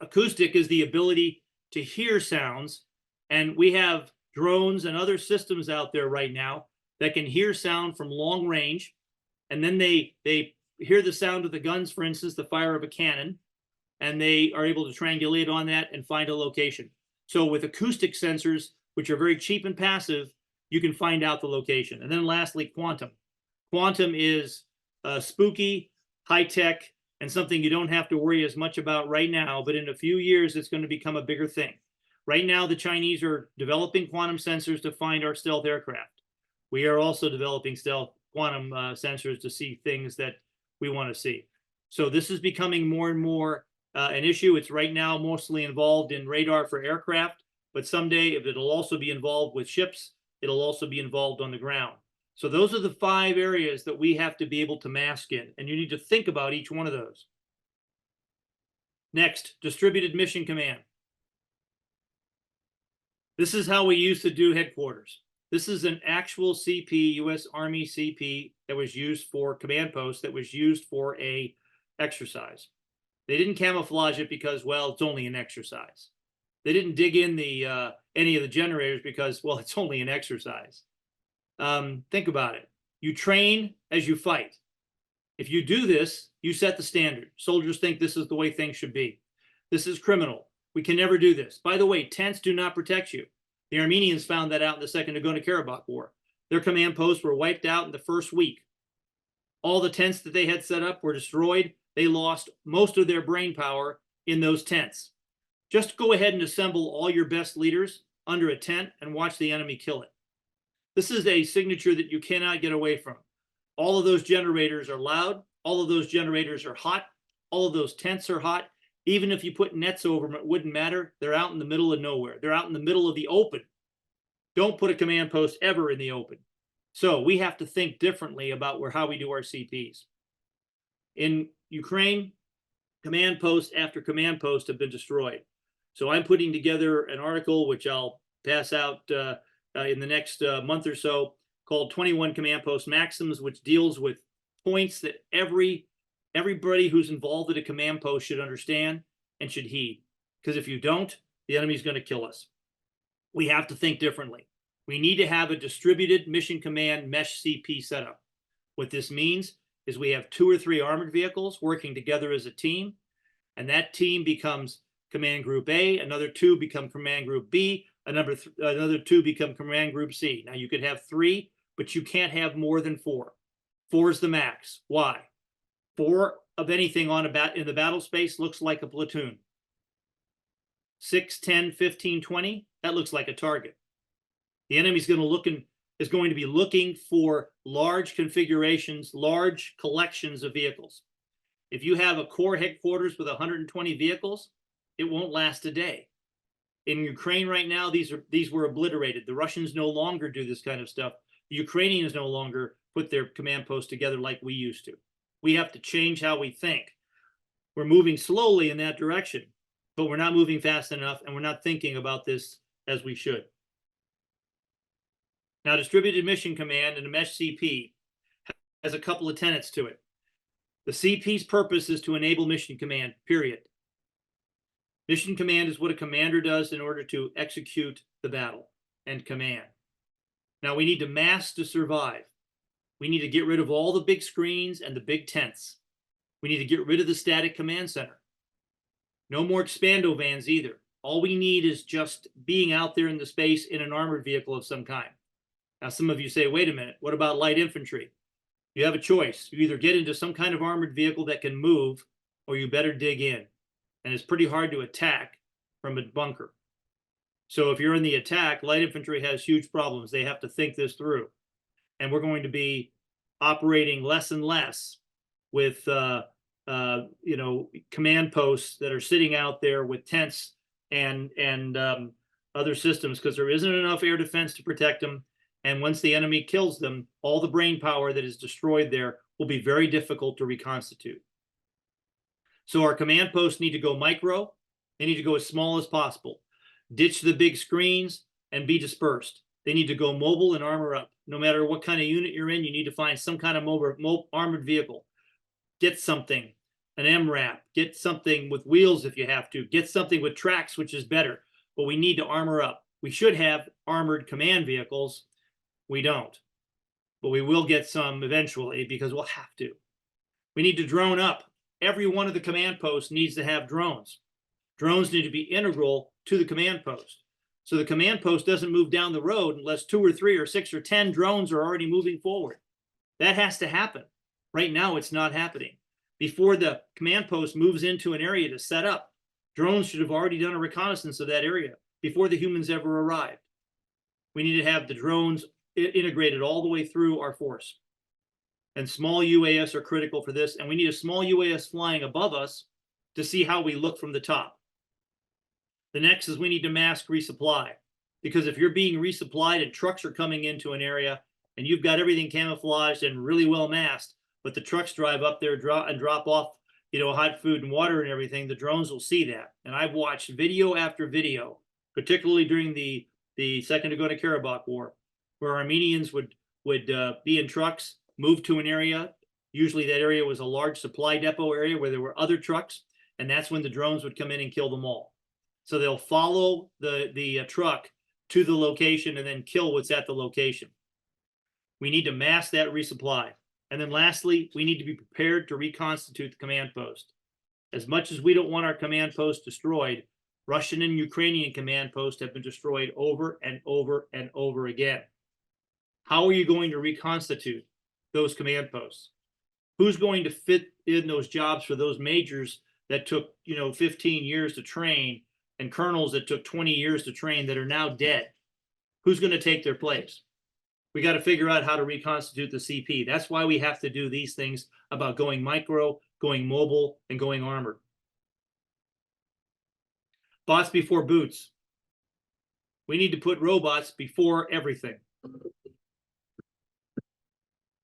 Acoustic is the ability to hear sounds, and we have drones and other systems out there right now that can hear sound from long range, and then they hear the sound of the guns, for instance, the fire of a cannon, and they are able to triangulate on that and find a location. So with acoustic sensors, which are very cheap and passive, you can find out the location. And then lastly, quantum. Quantum is spooky, high-tech, and something you don't have to worry as much about right now, but in a few years, it's going to become a bigger thing. Right now, the Chinese are developing quantum sensors to find our stealth aircraft. We are also developing stealth quantum sensors to see things that we want to see. So this is becoming more and more an issue. It's right now mostly involved in radar for aircraft, but someday if it'll also be involved with ships, it'll also be involved on the ground. So those are the 5 areas that we have to be able to mask in, and you need to think about each one of those. Next, distributed mission command. This is how we used to do headquarters. This is an actual CP, U.S. Army CP, that was used for command post, that was used for a exercise. They didn't camouflage it because, well, it's only an exercise. They didn't dig in any of the generators because, well, it's only an exercise. Think about it. You train as you fight. If you do this, you set the standard. Soldiers think this is the way things should be. This is criminal. We can never do this. By the way, tents do not protect you. The Armenians found that out in the Second Nagorno-Karabakh War. Their command posts were wiped out in the first week. All the tents that they had set up were destroyed. They lost most of their brain power in those tents. Just go ahead and assemble all your best leaders under a tent and watch the enemy kill it. This is a signature that you cannot get away from. All of those generators are loud. All of those generators are hot. All of those tents are hot. Even if you put nets over them, it wouldn't matter. They're out in the middle of nowhere. They're out in the middle of the open. Don't put a command post ever in the open. So we have to think differently about how we do our CPs. In Ukraine, command post after command post have been destroyed. So I'm putting together an article, which I'll pass out in the next month or so called 21 Command Post Maxims, which deals with points that everybody who's involved at a command post should understand and should heed. Because if you don't, the enemy's going to kill us. We have to think differently. We need to have a distributed mission command mesh CP setup. What this means is we have 2 or 3 armored vehicles working together as a team, and that team becomes Command Group A, another 2 become Command Group B, another 2 become Command Group C. Now you could have 3, but you can't have more than 4. 4 is the max. Why? 4 of anything in the battle space looks like a platoon. 6, 10, 15, 20, that looks like a target. The enemy's is going to be looking for large configurations, large collections of vehicles. If you have a core headquarters with 120 vehicles, it won't last a day. In Ukraine right now, these were obliterated. The Russians no longer do this kind of stuff. The Ukrainians no longer put their command posts together like we used to. We have to change how we think. We're moving slowly in that direction, but we're not moving fast enough, and we're not thinking about this as we should. Now, distributed mission command and a mesh CP has a couple of tenets to it. The CP's purpose is to enable mission command, period. Mission command is what a commander does in order to execute the battle and command. Now, we need to mass to survive. We need to get rid of all the big screens and the big tents. We need to get rid of the static command center. No more expando vans either. All we need is just being out there in the space in an armored vehicle of some kind. Now, some of you say, wait a minute, what about light infantry? You have a choice. You either get into some kind of armored vehicle that can move, or you better dig in. And it's pretty hard to attack from a bunker. So if you're in the attack, light infantry has huge problems. They have to think this through. And we're going to be operating less and less with command posts that are sitting out there with tents and other systems, because there isn't enough air defense to protect them. And once the enemy kills them, all the brain power that is destroyed there will be very difficult to reconstitute. So our command posts need to go micro. They need to go as small as possible. Ditch the big screens and be dispersed. They need to go mobile and armor up. No matter what kind of unit you're in, you need to find some kind of armored vehicle. Get something, an MRAP. Get something with wheels if you have to. Get something with tracks, which is better. But we need to armor up. We should have armored command vehicles. We don't. But we will get some eventually because we'll have to. We need to drone up. Every one of the command posts needs to have drones. Drones need to be integral to the command post. So the command post doesn't move down the road unless 2 or 3 or 6 or 10 drones are already moving forward. That has to happen. Right now, it's not happening. Before the command post moves into an area to set up, drones should have already done a reconnaissance of that area before the humans ever arrived. We need to have the drones integrated all the way through our force. And small UAS are critical for this. And we need a small UAS flying above us to see how we look from the top. The next is we need to mask resupply. Because if you're being resupplied and trucks are coming into an area and you've got everything camouflaged and really well masked, but the trucks drive up there and drop off, hot food and water and everything, the drones will see that. And I've watched video after video, particularly during the Second Nagorno-Karabakh War, where Armenians would be in trucks, move to an area. Usually that area was a large supply depot area where there were other trucks, and that's when the drones would come in and kill them all. So they'll follow the truck to the location and then kill what's at the location. We need to mask that resupply. And then lastly, we need to be prepared to reconstitute the command post. As much as we don't want our command post destroyed, Russian and Ukrainian command posts have been destroyed over and over and over again. How are you going to reconstitute those command posts? Who's going to fit in those jobs for those majors that took 15 years to train and colonels that took 20 years to train that are now dead? Who's going to take their place? We got to figure out how to reconstitute the CP. That's why we have to do these things about going micro, going mobile, and going armored. Bots before boots. We need to put robots before everything.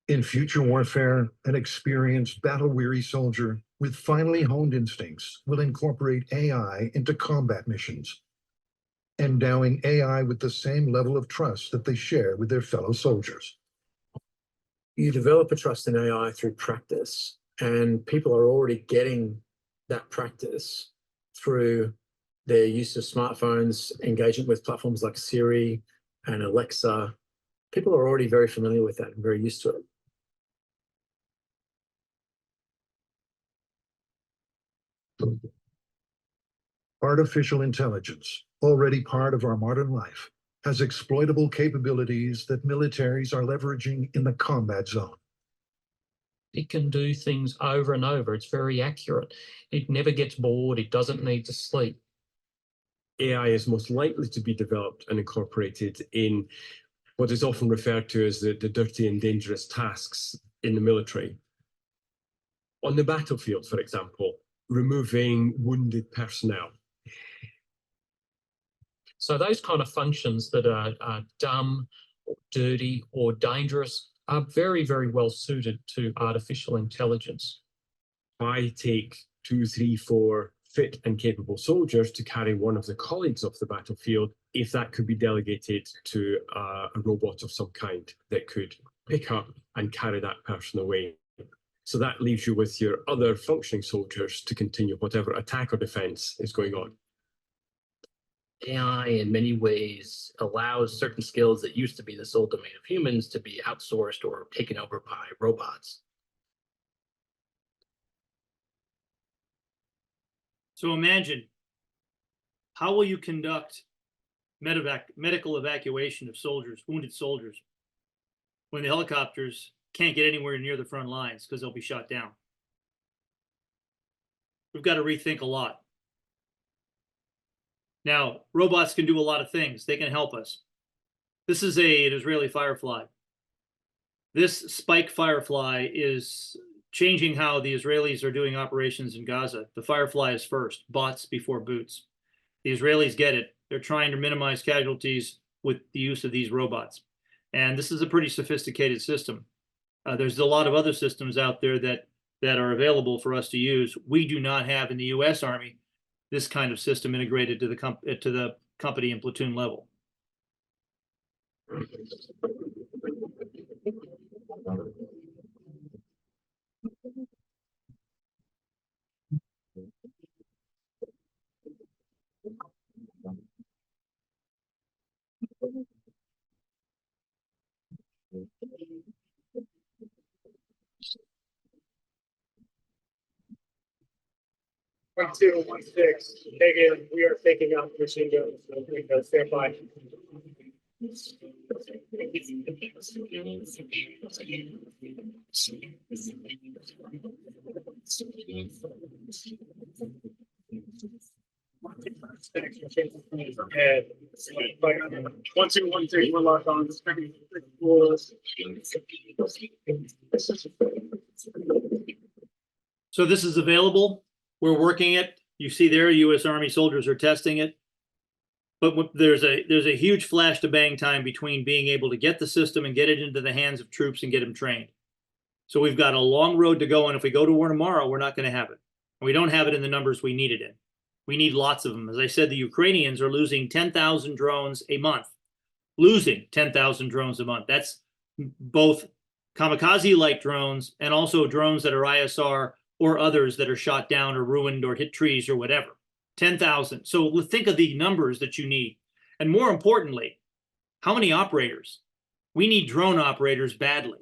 In future warfare, an experienced, battle-weary soldier with finely honed instincts will incorporate AI into combat missions. endowing AI with the same level of trust that they share with their fellow soldiers. You develop a trust in AI through practice, and people are already getting that practice through their use of smartphones, engagement with platforms like Siri and Alexa. People are already very familiar with that and very used to it. Artificial intelligence, already part of our modern life, has exploitable capabilities that militaries are leveraging in the combat zone. It can do things over and over. It's very accurate. It never gets bored. It doesn't need to sleep. AI is most likely to be developed and incorporated in what is often referred to as the dirty and dangerous tasks in the military. On the battlefield, for example, removing wounded personnel. So those kind of functions that are dumb, or dirty, or dangerous are very, very well suited to artificial intelligence. Why take 2, 3, 4 fit and capable soldiers to carry one of the colleagues off the battlefield if that could be delegated to a robot of some kind that could pick up and carry that person away? So that leaves you with your other functioning soldiers to continue whatever attack or defense is going on. AI in many ways allows certain skills that used to be the sole domain of humans to be outsourced or taken over by robots. So imagine, how will you conduct medical evacuation of soldiers, wounded soldiers, when the helicopters can't get anywhere near the front lines because they'll be shot down? We've got to rethink a lot. Now, robots can do a lot of things. They can help us. This is an Israeli Firefly. This Spike Firefly is changing how the Israelis are doing operations in Gaza. The Firefly is first, bots before boots. The Israelis get it. They're trying to minimize casualties with the use of these robots. And this is a pretty sophisticated system. There's a lot of other systems out there that are available for us to use. We do not have in the U.S. Army this kind of system integrated to the company and platoon level. One, 2, 1, 6. Negative. We are taking out machine guns. So stand by. And 1, 2, 1, 6. We're locked on. So this is available. We're working it. You see there, U.S. Army soldiers are testing it. But there's a huge flash to bang time between being able to get the system and get it into the hands of troops and get them trained. So we've got a long road to go. And if we go to war tomorrow, we're not going to have it. And we don't have it in the numbers we need it in. We need lots of them. As I said, the Ukrainians are losing 10,000 drones a month. Losing 10,000 drones a month. That's both kamikaze-like drones and also drones that are ISR or others that are shot down or ruined or hit trees or whatever. 10,000. So think of the numbers that you need. And more importantly, how many operators? We need drone operators badly.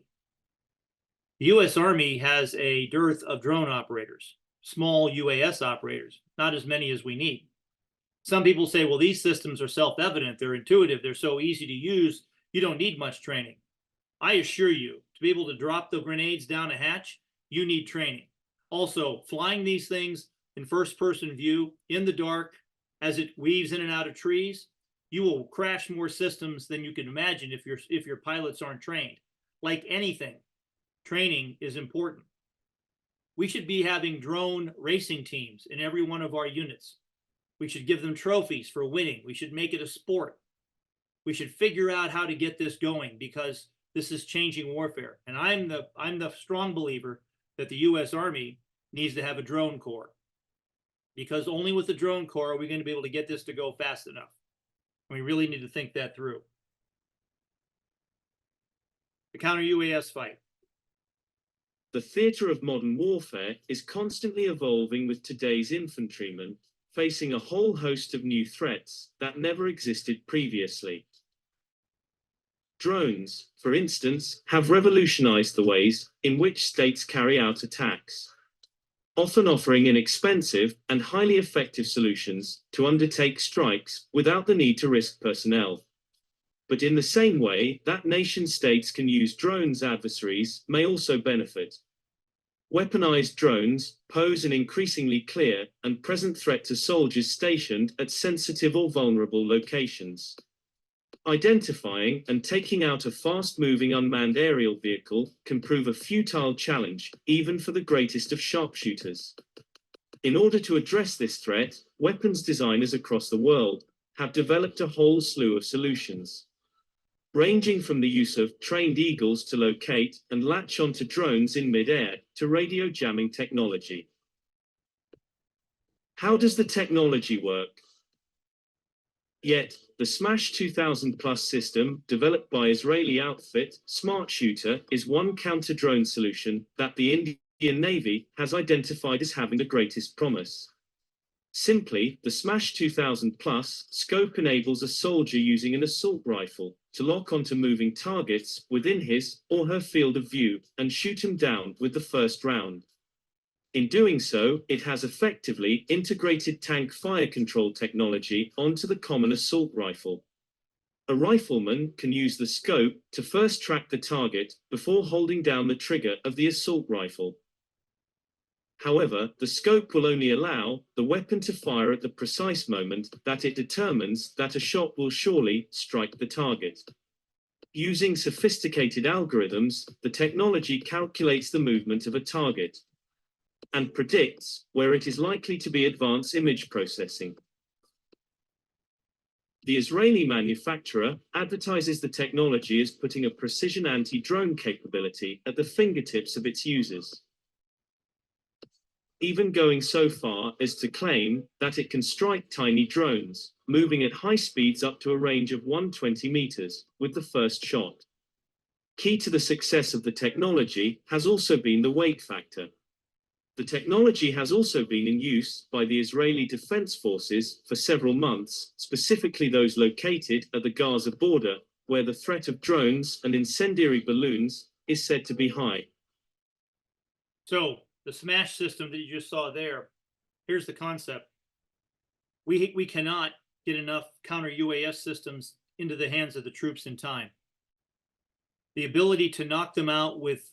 The U.S. Army has a dearth of drone operators, small UAS operators, not as many as we need. Some people say, well, these systems are self-evident. They're intuitive. They're so easy to use. You don't need much training. I assure you, to be able to drop the grenades down a hatch, you need training. Also, flying these things in first-person view in the dark as it weaves in and out of trees, you will crash more systems than you can imagine if your pilots aren't trained. Like anything, training is important. We should be having drone racing teams in every one of our units. We should give them trophies for winning. We should make it a sport. We should figure out how to get this going because this is changing warfare. And I'm the strong believer that the U.S. Army needs to have a drone corps, because only with the drone corps are we going to be able to get this to go fast enough. We really need to think that through. The counter-UAS fight. The theatre of modern warfare is constantly evolving, with today's infantrymen facing a whole host of new threats that never existed previously. Drones, for instance, have revolutionized the ways in which states carry out attacks, often offering inexpensive and highly effective solutions to undertake strikes without the need to risk personnel. But in the same way that nation states can use drones, adversaries may also benefit. Weaponized drones pose an increasingly clear and present threat to soldiers stationed at sensitive or vulnerable locations. Identifying and taking out a fast-moving unmanned aerial vehicle can prove a futile challenge, even for the greatest of sharpshooters. In order to address this threat, weapons designers across the world have developed a whole slew of solutions, ranging from the use of trained eagles to locate and latch onto drones in mid-air to radio jamming technology. How does the technology work? Yet, the Smash 2000 Plus system, developed by Israeli outfit Smart Shooter, is one counter-drone solution that the Indian Navy has identified as having the greatest promise. Simply, the Smash 2000 Plus scope enables a soldier using an assault rifle to lock onto moving targets within his or her field of view and shoot him down with the first round. In doing so, it has effectively integrated tank fire control technology onto the common assault rifle. A rifleman can use the scope to first track the target before holding down the trigger of the assault rifle. However, the scope will only allow the weapon to fire at the precise moment that it determines that a shot will surely strike the target. Using sophisticated algorithms, the technology calculates the movement of a target and predicts where it is likely to be. Advanced image processing. The Israeli manufacturer advertises the technology as putting a precision anti-drone capability at the fingertips of its users, even going so far as to claim that it can strike tiny drones, moving at high speeds up to a range of 120 meters, with the first shot. Key to the success of the technology has also been the weight factor. The technology has also been in use by the Israeli Defense Forces for several months, specifically those located at the Gaza border, where the threat of drones and incendiary balloons is said to be high. So, the Smash system that you just saw there, here's the concept. We cannot get enough counter-UAS systems into the hands of the troops in time. The ability to knock them out with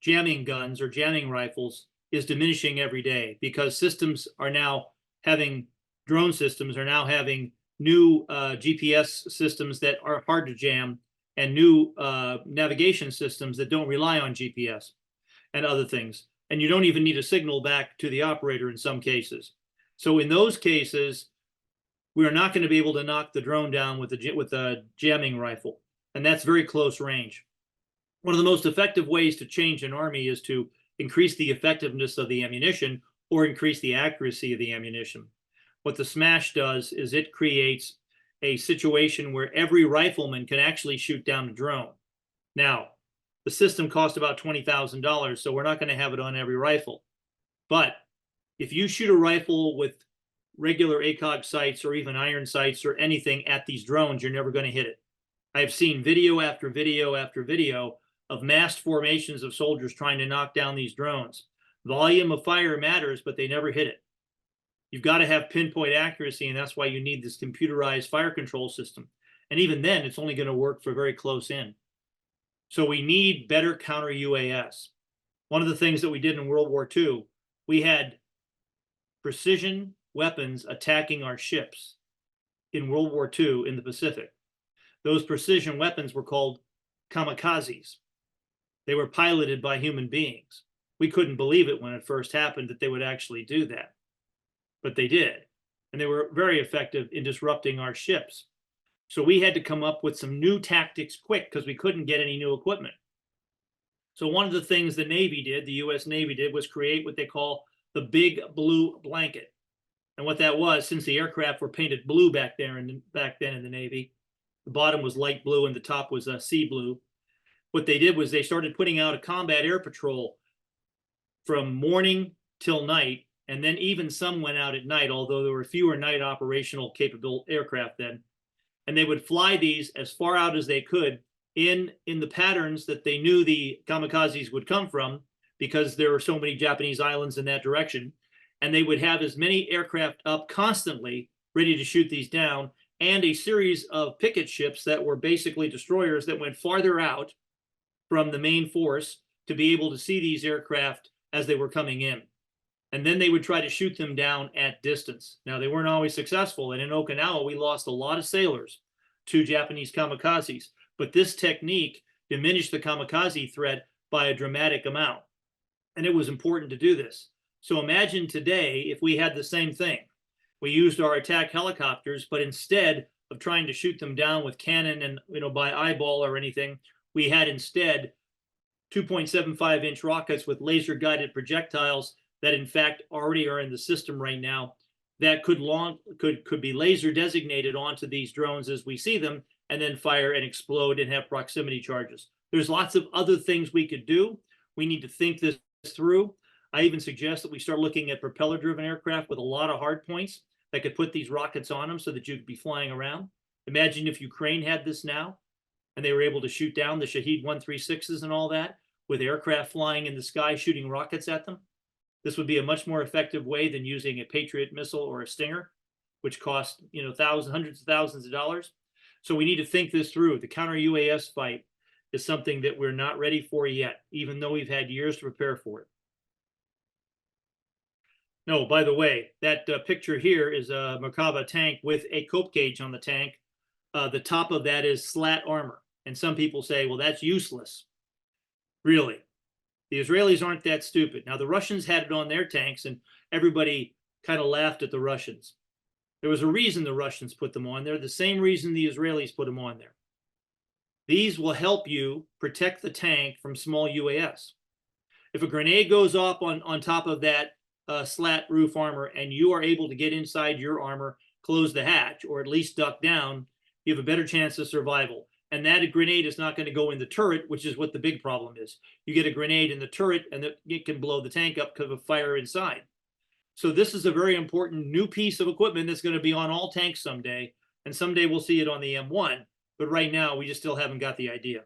jamming guns or jamming rifles is diminishing every day, because systems are now having, drone systems are now having new GPS systems that are hard to jam, and new navigation systems that don't rely on GPS and other things. And you don't even need a signal back to the operator in some cases. So in those cases, we are not going to be able to knock the drone down with a jamming rifle. And that's very close range. One of the most effective ways to change an army is to increase the effectiveness of the ammunition or increase the accuracy of the ammunition. What the Smash does is it creates a situation where every rifleman can actually shoot down a drone. Now, the system costs about $20,000, so we're not going to have it on every rifle. But if you shoot a rifle with regular ACOG sights or even iron sights or anything at these drones, you're never going to hit it. I've seen video after video after video of massed formations of soldiers trying to knock down these drones. Volume of fire matters, but they never hit it. You've got to have pinpoint accuracy, and that's why you need this computerized fire control system. And even then, it's only going to work for very close in. So we need better counter-UAS. One of the things that we did in World War II, we had precision weapons attacking our ships in World War II in the Pacific. Those precision weapons were called kamikazes. They were piloted by human beings. We couldn't believe it when it first happened that they would actually do that, but they did. And they were very effective in disrupting our ships. So we had to come up with some new tactics quick because we couldn't get any new equipment. So one of the things the Navy did, the US Navy did, was create what they call the big blue blanket. And what that was, since the aircraft were painted blue back then in the Navy, the bottom was light blue and the top was sea blue. What they did was they started putting out a combat air patrol from morning till night, and then even some went out at night, although there were fewer night operational capable aircraft then. And they would fly these as far out as they could in the patterns that they knew the kamikazes would come from, because there were so many Japanese islands in that direction. And they would have as many aircraft up constantly ready to shoot these down, and a series of picket ships that were basically destroyers that went farther out from the main force to be able to see these aircraft as they were coming in. And then they would try to shoot them down at distance. Now, they weren't always successful. And in Okinawa, we lost a lot of sailors to Japanese kamikazes. But this technique diminished the kamikaze threat by a dramatic amount. And it was important to do this. So imagine today if we had the same thing. We used our attack helicopters, but instead of trying to shoot them down with cannon and, by eyeball or anything, we had instead 2.75-inch rockets with laser guided projectiles that in fact already are in the system right now that could be laser designated onto these drones as we see them, and then fire and explode and have proximity charges. There's lots of other things we could do. We need to think this through. I even suggest that we start looking at propeller driven aircraft with a lot of hard points that could put these rockets on them so that you could be flying around. Imagine if Ukraine had this now and they were able to shoot down the Shahed 136s and all that with aircraft flying in the sky shooting rockets at them. This would be a much more effective way than using a Patriot missile or a Stinger, which cost hundreds of thousands of dollars. So we need to think this through. The counter-UAS fight is something that we're not ready for yet, even though we've had years to prepare for it. No, by the way, that picture here is a Merkava tank with a cope cage on the tank. The top of that is slat armor. And some people say, well, that's useless. Really? The Israelis aren't that stupid. Now, the Russians had it on their tanks, and everybody kind of laughed at the Russians. There was a reason the Russians put them on there, the same reason the Israelis put them on there. These will help you protect the tank from small UAS. If a grenade goes off on top of that slat roof armor and you are able to get inside your armor, close the hatch, or at least duck down, you have a better chance of survival. And that grenade is not going to go in the turret, which is what the big problem is. You get a grenade in the turret and it can blow the tank up because of fire inside. So this is a very important new piece of equipment that's going to be on all tanks someday. And someday we'll see it on the M1. But right now, we just still haven't got the idea.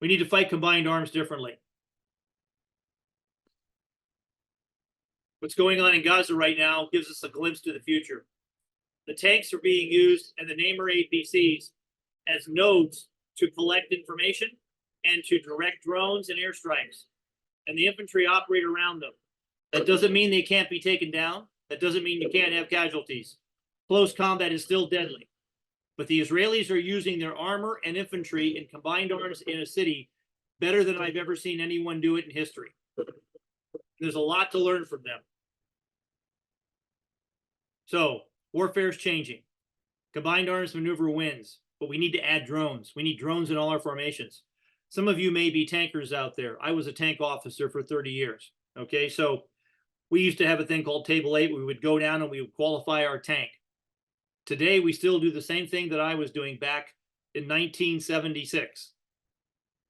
We need to fight combined arms differently. What's going on in Gaza right now gives us a glimpse to the future. The tanks are being used, and the Namer APCs, as nodes to collect information and to direct drones and airstrikes. And the infantry operate around them. That doesn't mean they can't be taken down. That doesn't mean you can't have casualties. Close combat is still deadly. But the Israelis are using their armor and infantry in combined arms in a city better than I've ever seen anyone do it in history. There's a lot to learn from them. So, warfare is changing. Combined arms maneuver wins, but we need to add drones. We need drones in all our formations. Some of you may be tankers out there. I was a tank officer for 30 years. Okay, so we used to have a thing called Table 8. We would go down and we would qualify our tank. Today, we still do the same thing that I was doing back in 1976.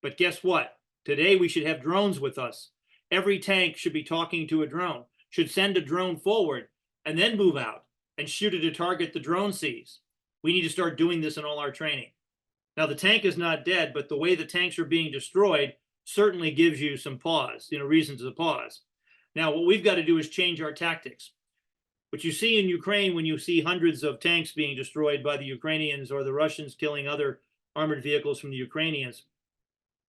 But guess what? Today, we should have drones with us. Every tank should be talking to a drone, should send a drone forward and then move out and shoot at a target the drone sees. We need to start doing this in all our training. Now, the tank is not dead, but the way the tanks are being destroyed certainly gives you some pause, reasons to pause. Now, what we've got to do is change our tactics. What you see in Ukraine when you see hundreds of tanks being destroyed by the Ukrainians or the Russians killing other armored vehicles from the Ukrainians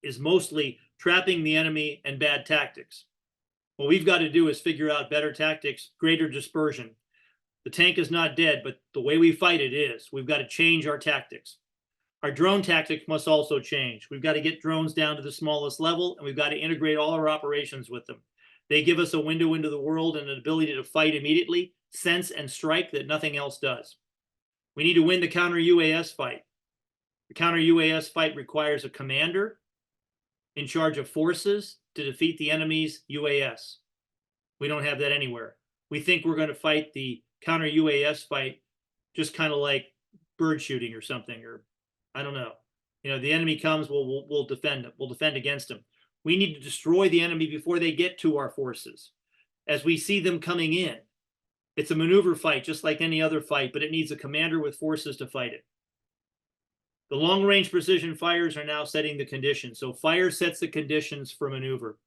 is mostly trapping the enemy and bad tactics. What we've got to do is figure out better tactics, greater dispersion. The tank is not dead, but the way we fight it is. We've got to change our tactics. Our drone tactics must also change. We've got to get drones down to the smallest level, and we've got to integrate all our operations with them. They give us a window into the world and an ability to fight immediately, sense and strike that nothing else does. We need to win the counter-UAS fight. The counter-UAS fight requires a commander in charge of forces to defeat the enemy's UAS. We don't have that anywhere. We think we're going to fight the counter-UAS fight just kind of like bird shooting or something, or I don't know. You know, the enemy comes, we'll defend them. We'll defend against them. We need to destroy the enemy before they get to our forces. As we see them coming in, it's a maneuver fight, just like any other fight, but it needs a commander with forces to fight it. The long-range precision fires are now setting the conditions. So fire sets the conditions for maneuver.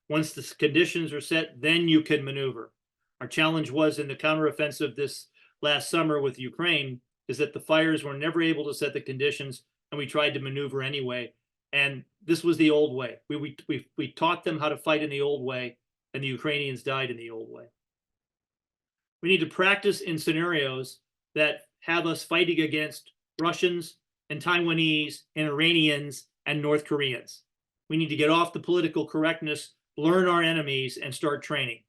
Once the conditions are set, then you can maneuver. Our challenge was in the counteroffensive this last summer with Ukraine is that the fires were never able to set the conditions, and we tried to maneuver anyway. And this was the old way. We taught them how to fight in the old way, and the Ukrainians died in the old way. We need to practice in scenarios that have us fighting against Russians and Taiwanese and Iranians and North Koreans. We need to get off the political correctness, learn our enemies, and start training.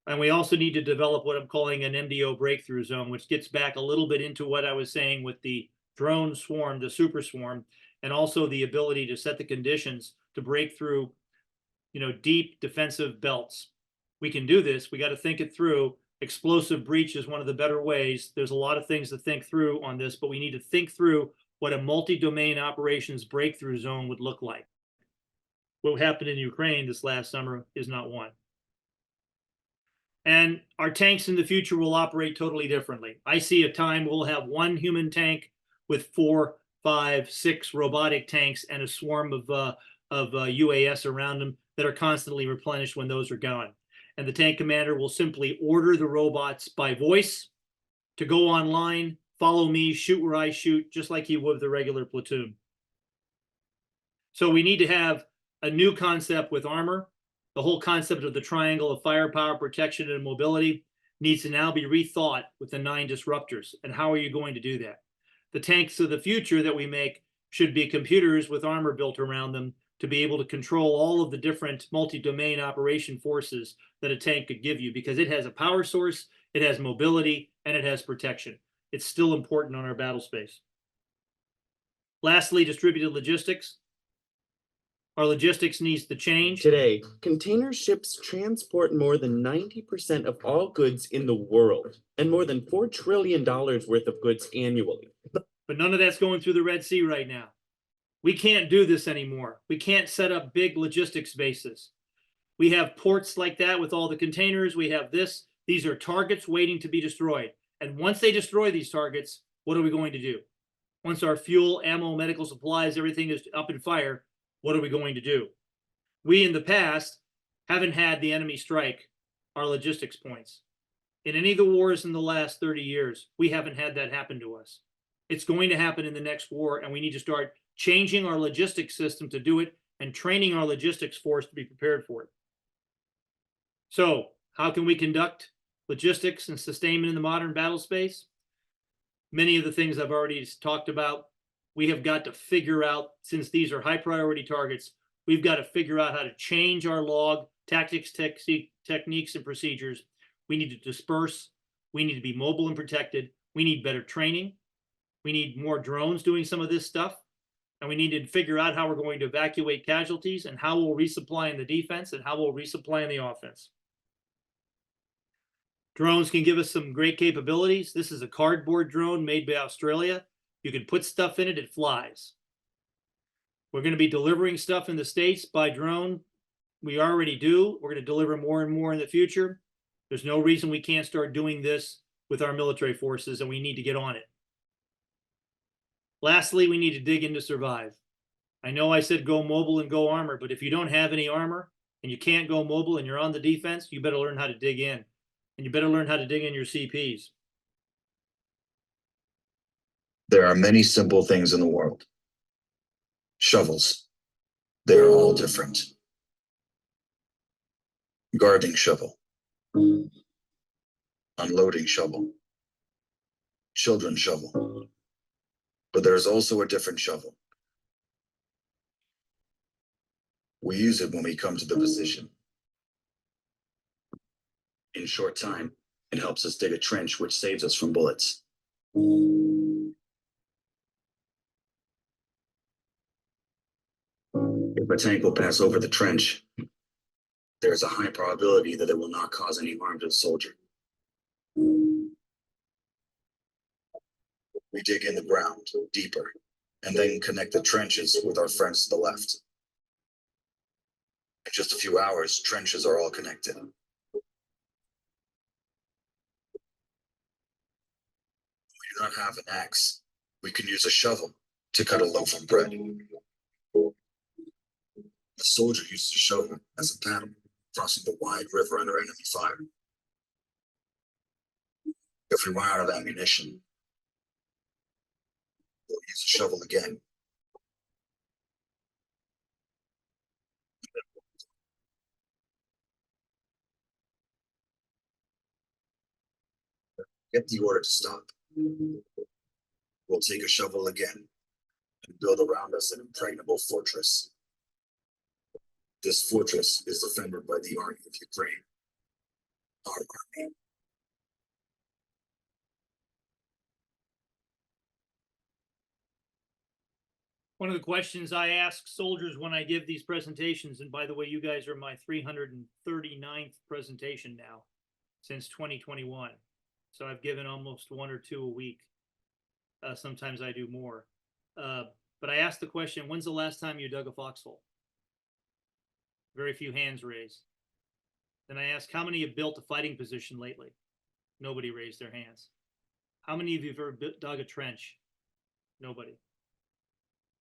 And we also need to develop what I'm calling an MDO breakthrough zone, which gets back a little bit into what I was saying with the drone swarm, the super swarm, and also the ability to set the conditions to break through, you know, deep defensive belts. We can do this. We got to think it through. Explosive breach is one of the better ways. There's a lot of things to think through on this, but we need to think through what a multi-domain operations breakthrough zone would look like. What happened in Ukraine this last summer is not one. And our tanks in the future will operate totally differently. I see a time we'll have one human tank with 4, 5, 6 robotic tanks and a swarm of UAS around them that are constantly replenished when those are gone. And the tank commander will simply order the robots by voice to go online, follow me, shoot where I shoot, just like he would with a regular platoon. So we need to have a new concept with armor. The whole concept of the triangle of firepower, protection, and mobility needs to now be rethought with the 9 disruptors. And how are you going to do that? The tanks of the future that we make should be computers with armor built around them to be able to control all of the different multi-domain operation forces that a tank could give you, because it has a power source, it has mobility, and it has protection. It's still important on our battle space. Lastly, distributed logistics. Our logistics needs to change. Today, container ships transport more than 90% of all goods in the world and more than $4 trillion worth of goods annually. But none of that's going through the Red Sea right now. We can't do this anymore. We can't set up big logistics bases. We have ports like that with all the containers. We have this. These are targets waiting to be destroyed. And once they destroy these targets, what are we going to do? Once our fuel, ammo, medical supplies, everything is up in fire, what are we going to do? We, in the past, haven't had the enemy strike our logistics points. In any of the wars in the last 30 years, we haven't had that happen to us. It's going to happen in the next war, and we need to start changing our logistics system to do it and training our logistics force to be prepared for it. So, how can we conduct logistics and sustainment in the modern battle space? Many of the things I've already talked about. We have got to figure out, since these are high priority targets, we've got to figure out how to change our log, tactics, techniques, and procedures. We need to disperse. We need to be mobile and protected. We need better training. We need more drones doing some of this stuff. And we need to figure out how we're going to evacuate casualties and how we'll resupply in the defense and how we'll resupply in the offense. Drones can give us some great capabilities. This is a cardboard drone made by Australia. You can put stuff in it, it flies. We're going to be delivering stuff in the States by drone. We already do. We're going to deliver more and more in the future. There's no reason we can't start doing this with our military forces, and we need to get on it. Lastly, we need to dig in to survive. I know I said go mobile and go armor, but if you don't have any armor and you can't go mobile and you're on the defense, you better learn how to dig in. And you better learn how to dig in your CPs. There are many simple things in the world. Shovels. They are all different. Guarding shovel. Unloading shovel. Children shovel. But there is also a different shovel. We use it when we come to the position. In short time, it helps us dig a trench which saves us from bullets. If a tank will pass over the trench, there is a high probability that it will not cause any harm to the soldier. We dig in the ground deeper and then connect the trenches with our friends to the left. In just a few hours, trenches are all connected. We do not have an axe. We can use a shovel to cut a loaf of bread. The soldier uses a shovel as a paddle, crossing the wide river under enemy fire. If we run out of ammunition, we'll use a shovel again. Get the order to stop. We'll take a shovel again and build around us an impregnable fortress. This fortress is defended by the army of Ukraine, our army. One of the questions I ask soldiers when I give these presentations, and by the way, you guys are my 339th presentation now since 2021. So I've given almost 1 or 2 a week. Sometimes I do more. But I asked the question, when's the last time you dug a foxhole? Very few hands raised. Then I asked, how many have built a fighting position lately? Nobody raised their hands. How many of you have ever dug a trench? Nobody.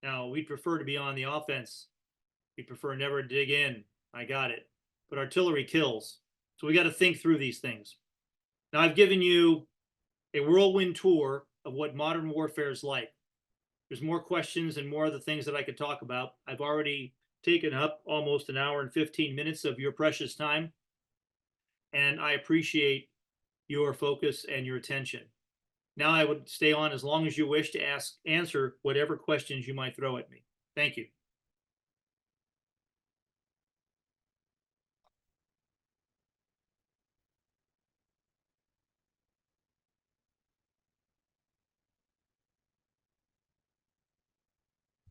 Now, we'd prefer to be on the offense. We prefer never to dig in. I got it. But artillery kills. So we got to think through these things. Now, I've given you a whirlwind tour of what modern warfare is like. There's more questions and more other things that I could talk about. I've already taken up almost 1 hour and 15 minutes of your precious time. And I appreciate your focus and your attention. Now I would stay on as long as you wish to answer whatever questions you might throw at me. Thank you.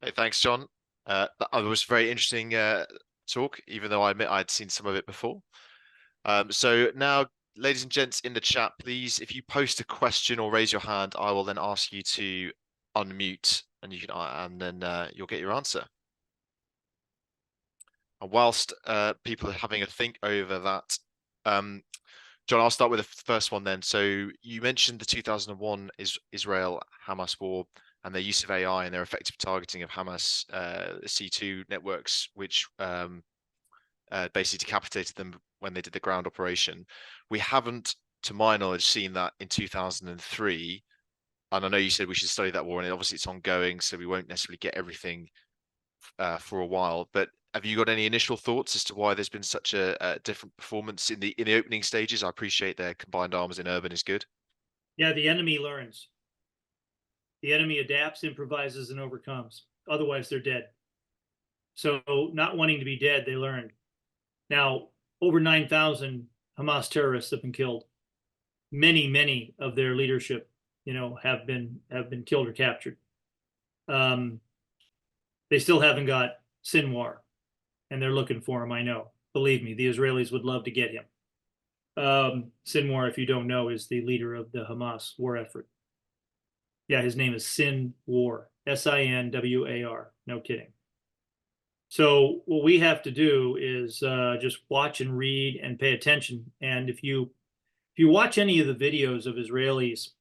Hey, thanks, John. That was a very interesting talk, even though I admit I'd seen some of it before. So now, ladies and gents in the chat, please, if you post a question or raise your hand, I will then ask you to unmute, and you can, and then you'll get your answer. And whilst people are having a think over that, John, I'll start with the first one then. So you mentioned the 2001 Israel-Hamas war and their use of AI and their effective targeting of Hamas C2 networks, which basically decapitated them when they did the ground operation. We haven't, to my knowledge, seen that in 2003. And I know you said we should study that war, and obviously it's ongoing, so we won't necessarily get everything for a while. But have you got any initial thoughts as to why there's been such a different performance in the opening stages? I appreciate their combined arms in urban is good. Yeah, the enemy learns. The enemy adapts, improvises, and overcomes. Otherwise, they're dead. So not wanting to be dead, they learned. Now, over 9,000 Hamas terrorists have been killed. Many of their leadership, have been killed or captured. They still haven't got Sinwar, and they're looking for him, I know. Believe me, the Israelis would love to get him. Sinwar, if you don't know, is the leader of the Hamas war effort. Yeah, his name is Sinwar, S-I-N-W-A-R, no kidding. So what we have to do is just watch and read and pay attention. And if you watch any of the videos of Israelis,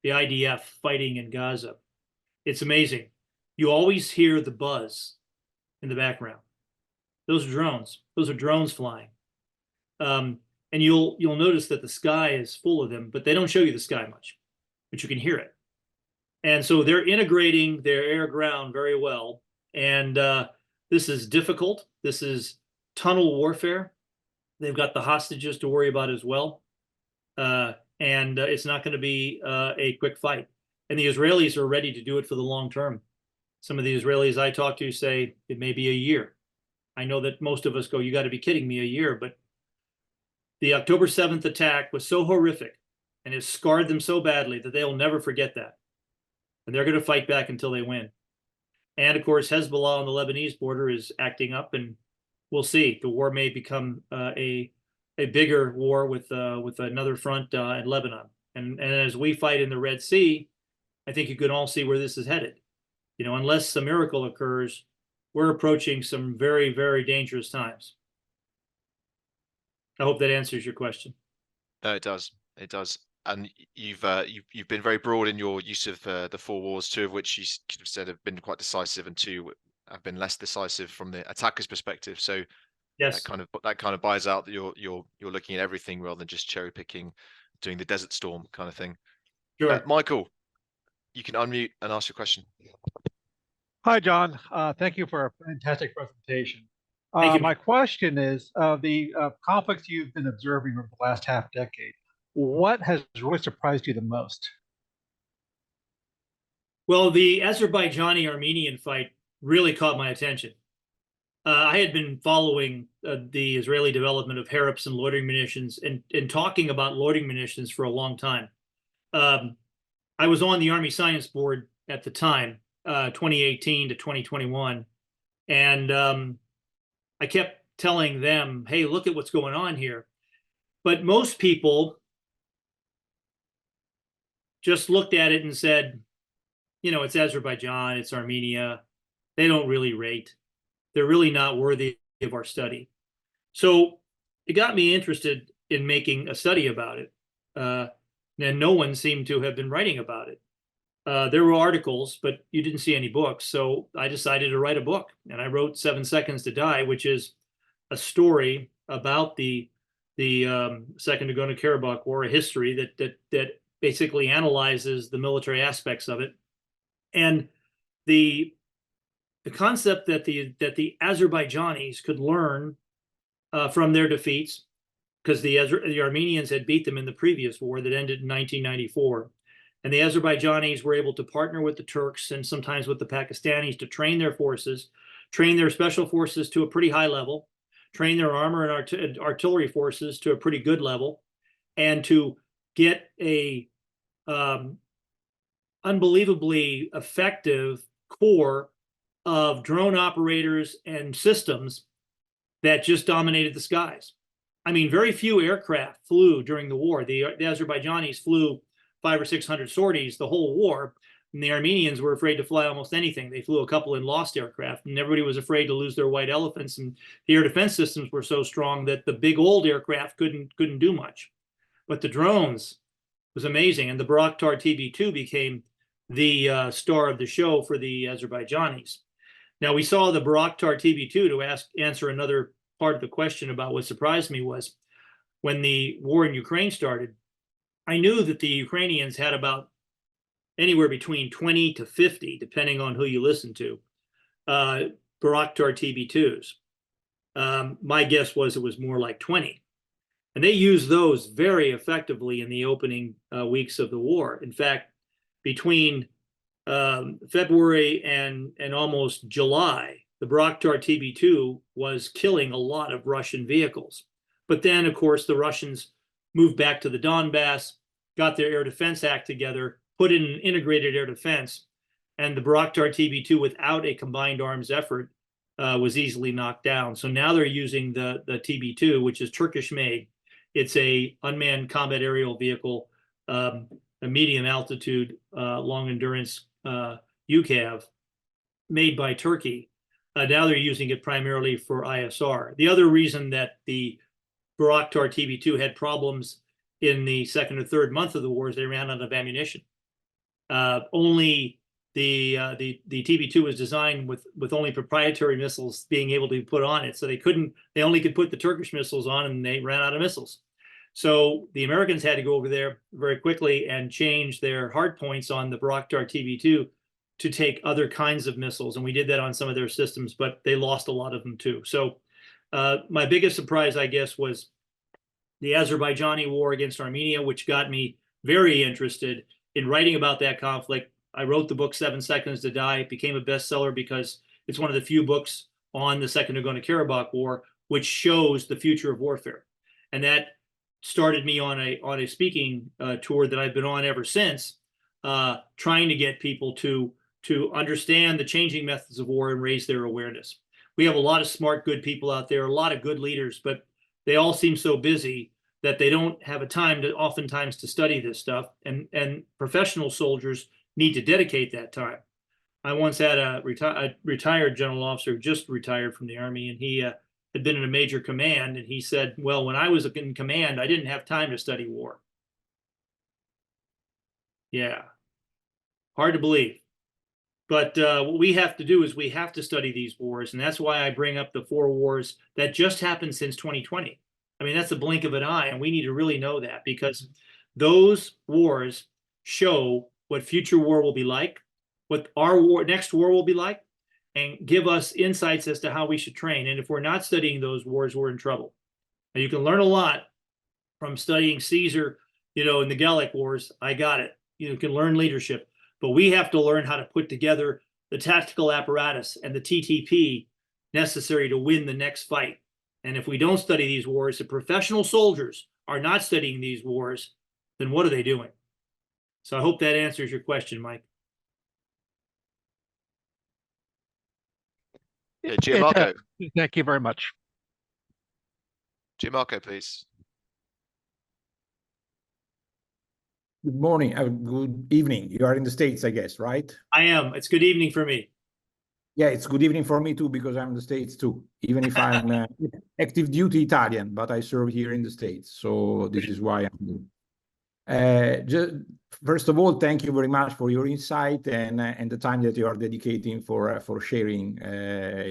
the IDF fighting in Gaza, it's amazing. You always hear the buzz in the background. Those are drones. Those are drones flying. And you'll notice that the sky is full of them, but they don't show you the sky much, but you can hear it. And so they're integrating their air ground very well. And this is difficult. This is tunnel warfare. They've got the hostages to worry about as well. And it's not going to be a quick fight. And the Israelis are ready to do it for the long term. Some of the Israelis I talk to say it may be a year. I know that most of us go, you got to be kidding me, a year. But the October 7th attack was so horrific and it scarred them so badly that they'll never forget that. And they're going to fight back until they win. And of course, Hezbollah on the Lebanese border is acting up, and we'll see. The war may become a bigger war with another front in Lebanon. And as we fight in the Red Sea, I think you can all see where this is headed. You know, unless a miracle occurs, we're approaching some very, very dangerous times. I hope that answers your question. No, it does. It does. And you've been very broad in your use of the four wars, two of which you could have said have been quite decisive, and two have been less decisive from the attacker's perspective. So yes, that kind of buys out that you're looking at everything rather than just cherry picking, doing the Desert Storm kind of thing. sure. Michael, you can unmute and ask your question. Hi, John. Thank you for a fantastic presentation. Thank you. My question is, the conflicts you've been observing over the last half decade, what has really surprised you the most? Well, the Azerbaijani-Armenian fight really caught my attention. I had been following the Israeli development of Harrops and loitering munitions and talking about loitering munitions for a long time. I was on the Army Science Board at the time, 2018 to 2021, and I kept telling them, hey, look at what's going on here. But most people just looked at it and said, you know, it's Azerbaijan, it's Armenia. They don't really rate. They're really not worthy of our study. So it got me interested in making a study about it. And no one seemed to have been writing about it. There were articles, but you didn't see any books. So I decided to write a book, and I wrote 7 Seconds to Die, which is a story about the Second Nagorno-Karabakh War, a history that basically analyzes the military aspects of it, and the concept that the Azerbaijanis could learn from their defeats, because the Armenians had beat them in the previous war that ended in 1994. And the Azerbaijanis were able to partner with the Turks and sometimes with the Pakistanis to train their forces, train their special forces to a pretty high level, train their armor and artillery forces to a pretty good level, and to get a unbelievably effective core of drone operators and systems that just dominated the skies. I mean, very few aircraft flew during the war. The Azerbaijanis flew 500 or 600 sorties the whole war, and the Armenians were afraid to fly almost anything. They flew a couple in lost aircraft, and everybody was afraid to lose their white elephants. And the air defense systems were so strong that the big old aircraft couldn't do much. But the drones was amazing, and the Bayraktar TB2 became the star of the show for the Azerbaijanis. Now, we saw the Bayraktar TB2 to answer another part of the question about what surprised me was when the war in Ukraine started, I knew that the Ukrainians had about anywhere between 20 to 50, depending on who you listen to, Bayraktar TB2s. My guess was it was more like 20. And they used those very effectively in the opening weeks of the war. In fact, between February and almost July, the Bayraktar TB2 was killing a lot of Russian vehicles. But then, of course, the Russians moved back to the Donbass, got their air defense act together, put in an integrated air defense, and the Bayraktar TB2, without a combined arms effort, was easily knocked down. So now they're using the TB2, which is Turkish made. It's a unmanned combat aerial vehicle, a medium altitude, long endurance UCAV made by Turkey. Now they're using it primarily for ISR. The other reason that the Bayraktar TB2 had problems in the second or third month of the war is they ran out of ammunition. Only the TB2 was designed with only proprietary missiles being able to be put on it, so they only could put the Turkish missiles on, and they ran out of missiles. So the Americans had to go over there very quickly and change their hard points on the Bayraktar TB2 to take other kinds of missiles, and we did that on some of their systems, but they lost a lot of them too. So my biggest surprise, I guess, was the Azerbaijani war against Armenia, which got me very interested in writing about that conflict. I wrote the book 7 Seconds to Die. It became a bestseller because it's one of the few books on the Second Nagorno-Karabakh War which shows the future of warfare, and that started me on a speaking tour that I've been on ever since, trying to get people to understand the changing methods of war and raise their awareness. we have a lot of smart, good people out there, a lot of good leaders, but they all seem so busy that they don't have a time to oftentimes to study this stuff. And professional soldiers need to dedicate that time. I once had a retired general officer who just retired from the Army, and he had been in a major command, and he said, well, when I was in command, I didn't have time to study war. Yeah, hard to believe. But what we have to do is we have to study these wars, and that's why I bring up the 4 wars that just happened since 2020. I mean, that's a blink of an eye, and we need to really know that, because those wars show what future war will be like, what our next war will be like, and give us insights as to how we should train. And if we're not studying those wars, we're in trouble. And you can learn a lot from studying Caesar, in the Gallic Wars. I got it. You can learn leadership, but we have to learn how to put together the tactical apparatus and the TTP necessary to win the next fight. And if we don't study these wars, the professional soldiers are not studying these wars, then what are they doing? So I hope that answers your question, Mike. Yeah, Gianmarco. Thank you very much. Gianmarco, please. Good morning, good evening. You are in the States, I guess, right? I am. It's good evening for me. Yeah, it's good evening for me too, because I'm in the States too, even if I'm active duty Italian, but I serve here in the States. So this is why I'm just first of all, thank you very much for your insight and the time that you are dedicating for sharing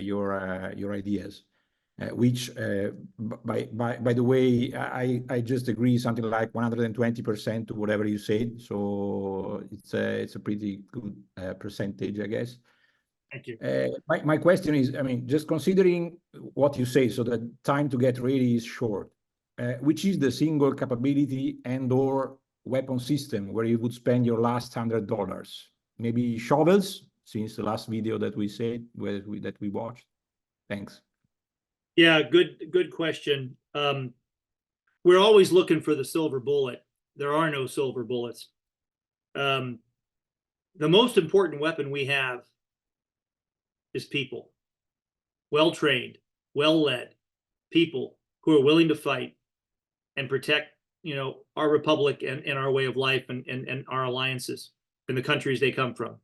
your ideas. Which, by the way, I just agree something like 120% to whatever you said. So it's a pretty good percentage, I guess. Thank you. My question is, I mean, just considering what you say, so the time to get ready is short. Which is the single capability and/or weapon system where you would spend your last $100? Maybe shovels, since the last video that we said that we watched. Thanks. Yeah, good question. We're always looking for the silver bullet. There are no silver bullets. The most important weapon we have is people. Well-trained, well-led people who are willing to fight and protect, our republic and our way of life and our alliances and the countries they come from.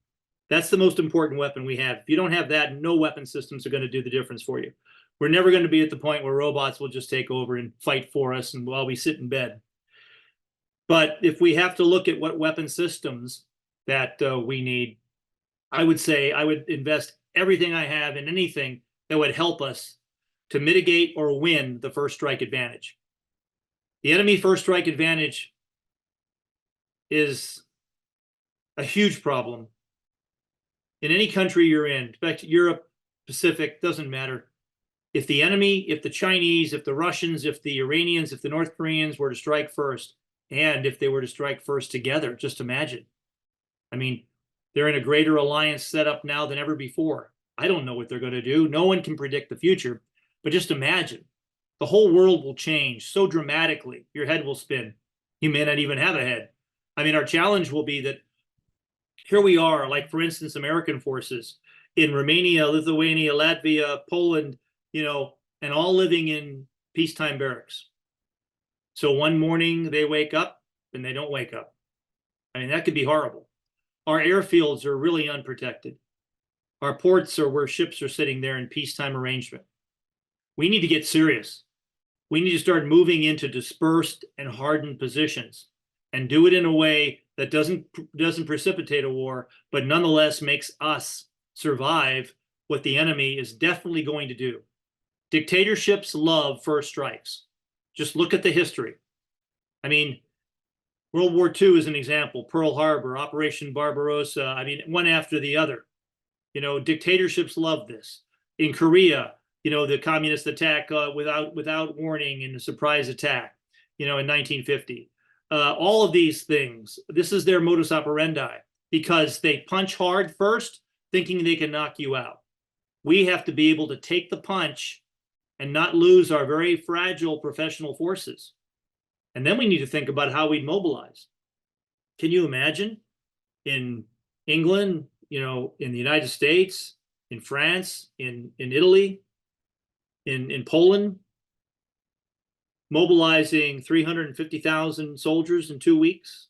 That's the most important weapon we have. If you don't have that, no weapon systems are going to do the difference for you. We're never going to be at the point where robots will just take over and fight for us and while we sit in bed. But if we have to look at what weapon systems that we need, I would say I would invest everything I have in anything that would help us to mitigate or win the first strike advantage. The enemy first strike advantage is a huge problem in any country you're in. In fact, Europe, Pacific, doesn't matter. If the enemy, if the Chinese, if the Russians, if the Iranians, if the North Koreans were to strike first, and if they were to strike first together, just imagine. I mean, they're in a greater alliance set up now than ever before. I don't know what they're going to do. No one can predict the future, but just imagine. The whole world will change so dramatically. Your head will spin. You may not even have a head. I mean, our challenge will be that here we are, like, for instance, American forces in Romania, Lithuania, Latvia, Poland, and all living in peacetime barracks. So one morning they wake up and they don't wake up. I mean, that could be horrible. Our airfields are really unprotected. Our ports are where ships are sitting there in peacetime arrangement. We need to get serious. We need to start moving into dispersed and hardened positions and do it in a way that doesn't precipitate a war, but nonetheless makes us survive what the enemy is definitely going to do. Dictatorships love first strikes. Just look at the history. I mean, World War II is an example. Pearl Harbor, Operation Barbarossa. I mean, one after the other. Dictatorships love this. In Korea, the communist attack without warning and a surprise attack, in 1950. All of these things, this is their modus operandi, because they punch hard first, thinking they can knock you out. We have to be able to take the punch and not lose our very fragile professional forces. And then we need to think about how we mobilize. Can you imagine in England, in the United States, in France, in Italy, in Poland, mobilizing 350,000 soldiers in 2 weeks,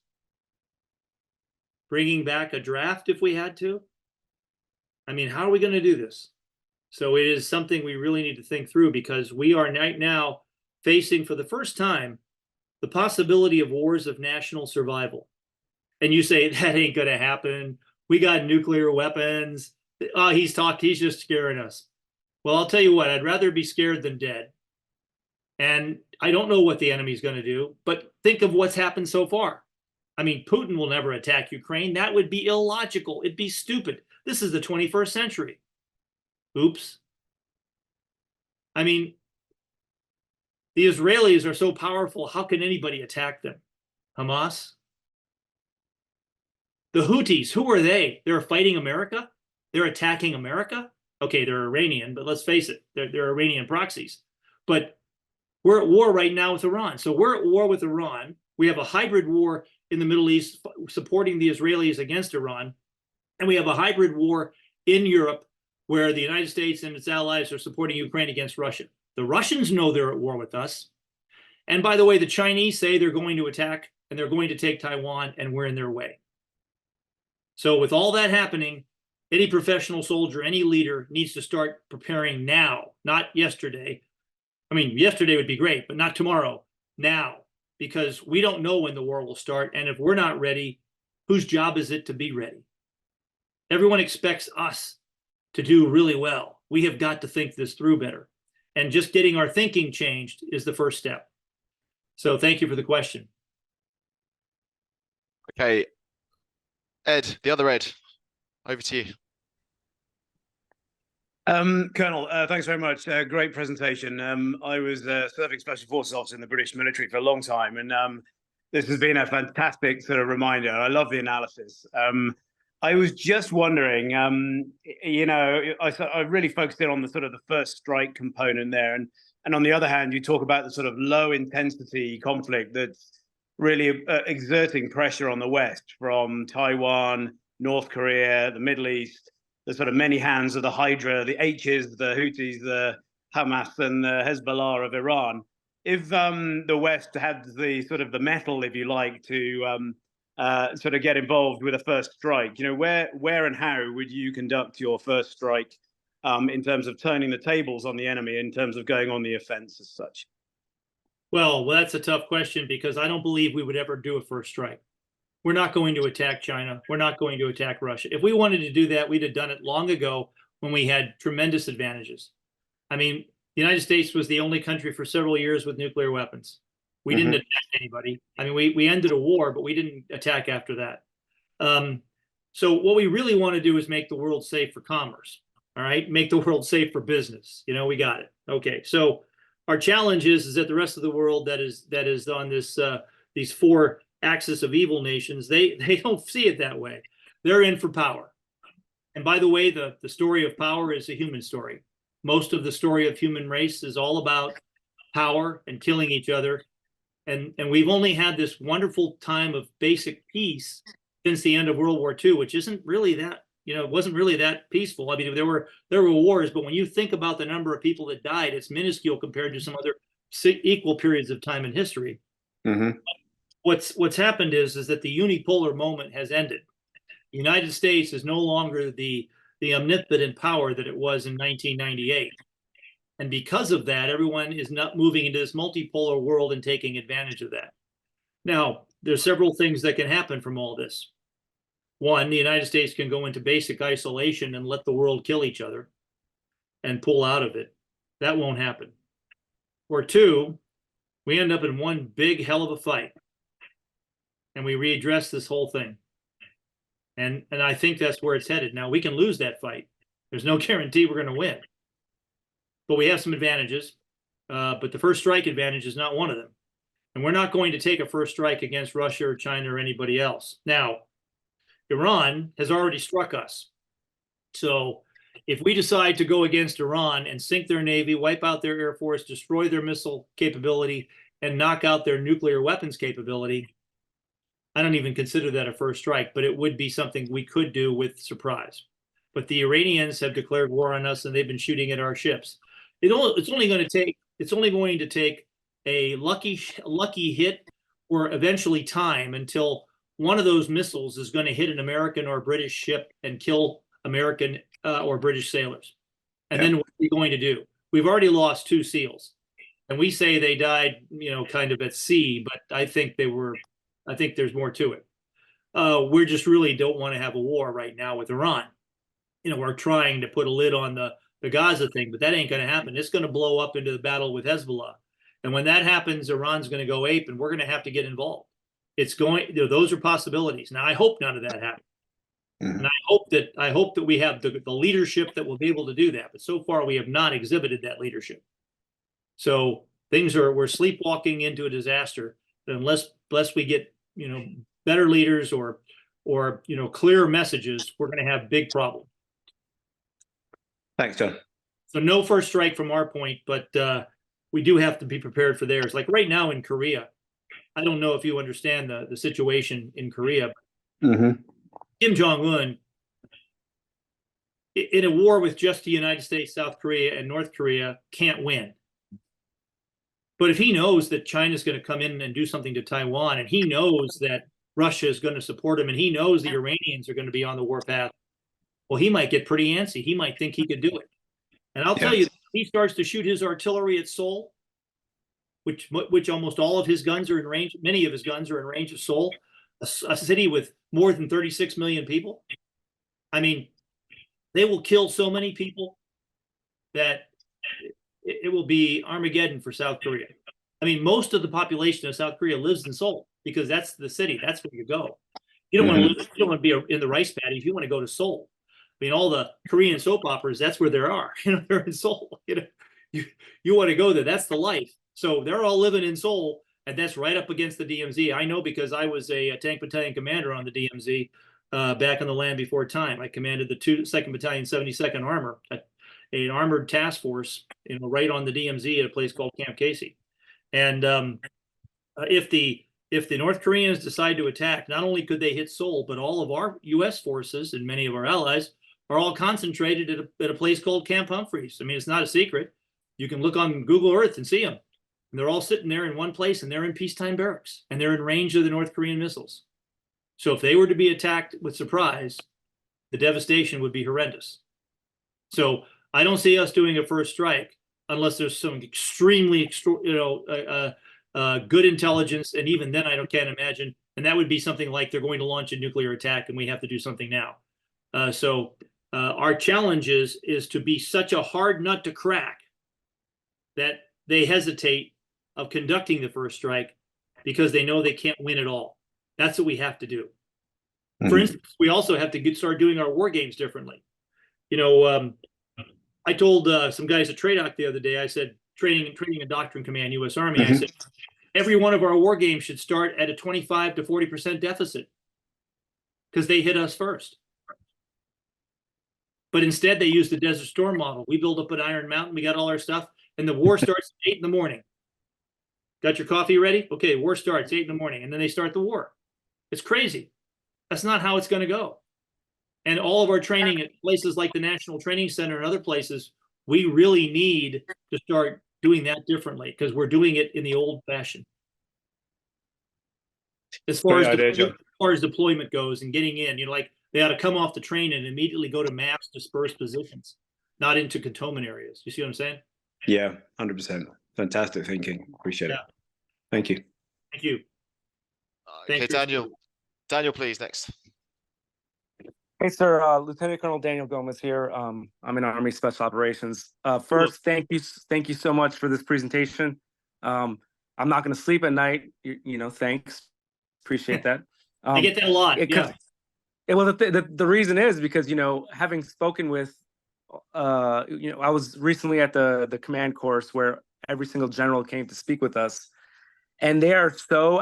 bringing back a draft if we had to. I mean, how are we going to do this? So it is something we really need to think through, because we are right now facing for the first time the possibility of wars of national survival. And you say that ain't going to happen. We got nuclear weapons. Oh, he's just scaring us. Well, I'll tell you what, I'd rather be scared than dead. And I don't know what the enemy's going to do, but think of what's happened so far. I mean, Putin will never attack Ukraine. That would be illogical. It'd be stupid. This is the 21st century. Oops. I mean, the Israelis are so powerful. How can anybody attack them? Hamas? The Houthis, who are they? They're fighting America? They're attacking America? Okay, they're Iranian, but let's face it, they're Iranian proxies. But we're at war right now with Iran. So we're at war with Iran. We have a hybrid war in the Middle East supporting the Israelis against Iran. And we have a hybrid war in Europe where the United States and its allies are supporting Ukraine against Russia. The Russians know they're at war with us. And by the way, the Chinese say they're going to attack and they're going to take Taiwan, and we're in their way. So with all that happening, any professional soldier, any leader needs to start preparing now, not yesterday. I mean, yesterday would be great, but not tomorrow, now, because we don't know when the war will start. And if we're not ready, whose job is it to be ready? Everyone expects us to do really well. We have got to think this through better. And just getting our thinking changed is the first step. So thank you for the question. Okay. Ed, the other Ed, over to you. Colonel, thanks very much. Great presentation. I was serving Special Forces officer in the British military for a long time, and this has been a fantastic sort of reminder. I love the analysis. I was just wondering, you know, I really focused in on the sort of the first strike component there, and on the other hand, you talk about the sort of low intensity conflict that's really exerting pressure on the West, from Taiwan, North Korea, the Middle East, the sort of many hands of the Hydra, the H's, the Houthis, the Hamas, and the Hezbollah of Iran. If the West had the sort of the mettle, if you like, to sort of get involved with a first strike, you know, where and how would you conduct your first strike in terms of turning the tables on the enemy, in terms of going on the offense as such? Well, that's a tough question, because I don't believe we would ever do a first strike. We're not going to attack China. We're not going to attack Russia. If we wanted to do that, we'd have done it long ago when we had tremendous advantages. I mean, the United States was the only country for several years with nuclear weapons. We didn't attack anybody. I mean, we ended a war, but we didn't attack after that. So what we really want to do is make the world safe for commerce. All right, make the world safe for business. You know, we got it. Okay, so our challenge is that the rest of the world that is on this these four axis of evil nations, they don't see it that way. They're in for power. And by the way, the story of power is a human story. Most of the story of human race is all about power and killing each other. And we've only had this wonderful time of basic peace since the end of World War II, which isn't really that, you know, it wasn't really that peaceful. I mean, there were wars, but when you think about the number of people that died, it's minuscule compared to some other equal periods of time in history. What's happened is that the unipolar moment has ended. The United States is no longer the omnipotent power that it was in 1998. And because of that, everyone is not moving into this multipolar world and taking advantage of that. Now, there's several things that can happen from all this. One, the United States can go into basic isolation and let the world kill each other and pull out of it. That won't happen. Or two, we end up in one big hell of a fight and we readdress this whole thing. And I think that's where it's headed. Now, we can lose that fight. There's no guarantee we're going to win. But we have some advantages. But the first strike advantage is not one of them. And we're not going to take a first strike against Russia or China or anybody else. Now, Iran has already struck us. So if we decide to go against Iran and sink their navy, wipe out their air force, destroy their missile capability, and knock out their nuclear weapons capability, I don't even consider that a first strike, but it would be something we could do with surprise. But the Iranians have declared war on us, and they've been shooting at our ships. it's only going to take a lucky hit or eventually time until one of those missiles is going to hit an American or British ship and kill American or British sailors. And then what are we going to do? We've already lost 2 SEALs, and we say they died, kind of at sea, but I think there's more to it. We just really don't want to have a war right now with Iran. We're trying to put a lid on the Gaza thing, but that ain't going to happen. It's going to blow up into the battle with Hezbollah. And when that happens, Iran's going to go ape, and we're going to have to get involved. Those are possibilities. Now, I hope none of that happens. And I hope that we have the leadership that will be able to do that. But so far, we have not exhibited that leadership. So we're sleepwalking into a disaster unless we get, better leaders or clear messages. We're going to have big problems. Thanks, John. So no first strike from our point, but we do have to be prepared for theirs. Like right now in Korea, I don't know if you understand the situation in Korea. Kim Jong-un, in a war with just the United States, South Korea, and North Korea, can't win. But if he knows that China's going to come in and do something to Taiwan, and he knows that Russia is going to support him, and he knows the Iranians are going to be on the warpath, well, he might get pretty antsy. He might think he could do it. And I'll tell you, he starts to shoot his artillery at Seoul, which almost all of his guns are in range. Many of his guns are in range of Seoul, a city with more than 36 million people. I mean, they will kill so many people that it will be Armageddon for South Korea. I mean, most of the population of South Korea lives in Seoul because that's the city. That's where you go. You don't want to be in the rice paddies. You want to go to Seoul. I mean, all the Korean soap operas, that's where there are. They're in Seoul. You want to go there. That's the life. So they're all living in Seoul, and that's right up against the DMZ. I know because I was a tank battalion commander on the DMZ back in the land before time. I commanded the 2nd Battalion, 72nd Armor, an armored task force, right on the DMZ at a place called Camp Casey. And if the North Koreans decide to attack, not only could they hit Seoul, but all of our U.S. forces and many of our allies are all concentrated at a place called Camp Humphreys. I mean, it's not a secret. You can look on Google Earth and see them. And they're all sitting there in one place, and they're in peacetime barracks, and they're in range of the North Korean missiles. So if they were to be attacked with surprise, the devastation would be horrendous. So I don't see us doing a first strike unless there's some extremely, good intelligence, and even then I can't imagine. And that would be something like they're going to launch a nuclear attack, and we have to do something now. So our challenge is to be such a hard nut to crack that they hesitate of conducting the first strike because they know they can't win at all. That's what we have to do. For instance, we also have to start doing our war games differently. I told some guys at TRADOC the other day, I said, training and doctrine command, U.S. Army, I said, every one of our war games should start at a 25 to 40% deficit because they hit us first. But instead, they use the Desert Storm model. We build up an Iron Mountain, we got all our stuff, and the war starts at 8 in the morning. Got your coffee ready? Okay, war starts 8 in the morning, and then they start the war. It's crazy. That's not how it's going to go. And all of our training at places like the National Training Center and other places, we really need to start doing that differently because we're doing it in the old fashion. As far as deployment goes and getting in, like they ought to come off the train and immediately go to maps dispersed positions, not into cantonment areas. You see what I'm saying? Yeah, 100%. Fantastic thinking. Appreciate it. Thank you. Thank you. Okay, Daniel. Daniel, please, next. Hey, sir. Lieutenant Colonel Daniel Gomez here. I'm in Army Special Operations. First, thank you so much for this presentation. I'm not going to sleep at night. Thanks. Appreciate that. I get that a lot. Well, the reason is because, having spoken with, I was recently at the command course where every single general came to speak with us, and they are so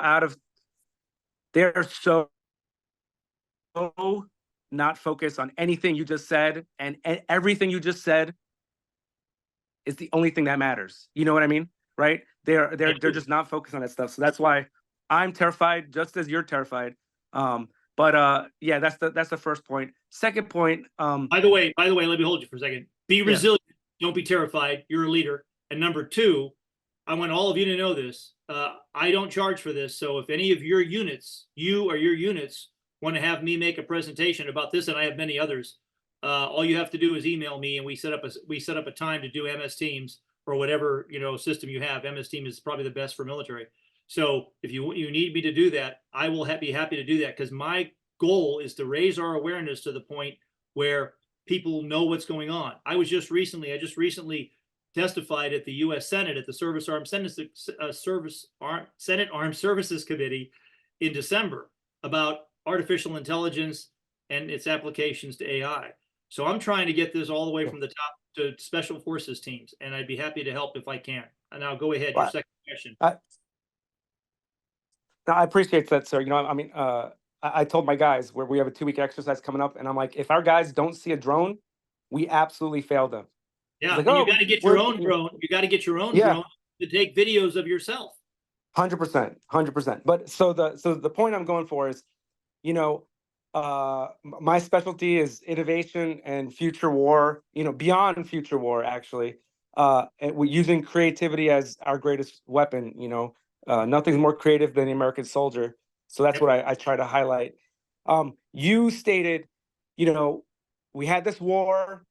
not focused on anything you just said, and everything you just said is the only thing that matters. You know what I mean? Right? They're just not focused on that stuff. So that's why I'm terrified, just as you're terrified. That's the first point. Second point. By the way, let me hold you for a second. Be resilient. don't be terrified. You're a leader. And number two, I want all of you to know this. I don't charge for this. So if any of your units, you or your units, want to have me make a presentation about this, and I have many others, all you have to do is email me, and we set up a time to do MS Teams or whatever system you have. MS Teams is probably the best for military. So if you need me to do that, I will be happy to do that, because my goal is to raise our awareness to the point where people know what's going on. I just recently testified at the U.S. Senate at the Senate Armed Services Committee in December about artificial intelligence and its applications to AI. So I'm trying to get this all the way from the top to special forces teams, and I'd be happy to help if I can. And now go ahead, your second question. I appreciate that, sir. I told my guys where we have a 2-week exercise coming up, and I'm like, if our guys don't see a drone, we absolutely failed them. Yeah, like, and you got to get your own drone. You got to get your own drone to take videos of yourself. 100%. But so the point I'm going for is, my specialty is innovation and future war. Beyond future war, actually. And we're using creativity as our greatest weapon. Nothing's more creative than the American soldier. So that's what I try to highlight. You stated, we had this war.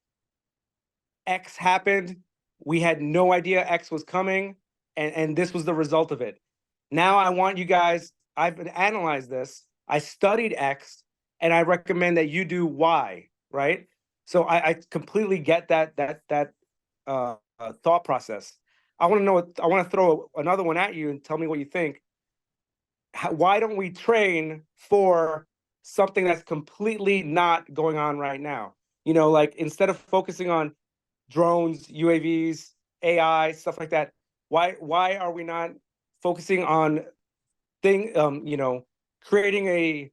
X happened. We had no idea X was coming, and this was the result of it. Now I want you guys, I've analyzed this. I studied X, and I recommend that you do Y, right? So I completely get that thought process. I want to know. I want to throw another one at you and tell me what you think. Why don't we train for something that's completely not going on right now? Like instead of focusing on drones, UAVs, AI, stuff like that, why are we not focusing on creating a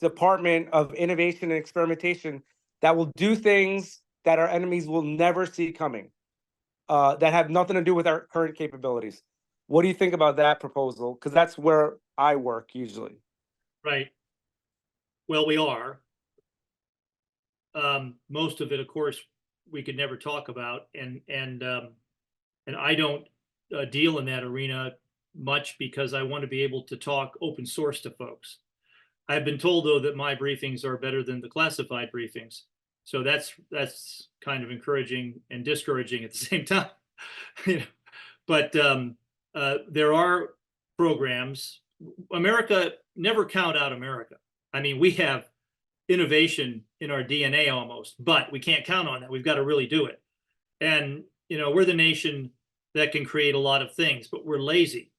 department of innovation and experimentation that will do things that our enemies will never see coming, that have nothing to do with our current capabilities? What do you think about that proposal? Because that's where I work usually. Right. Well, we are. Most of it, of course, we could never talk about, and I don't deal in that arena much because I want to be able to talk open source to folks. I've been told though that my briefings are better than the classified briefings, so that's kind of encouraging and discouraging at the same time. But there are programs. America, never count out America. I mean, we have innovation in our DNA almost, but we can't count on that. We've got to really do it. And, we're the nation that can create a lot of things, but we're lazy.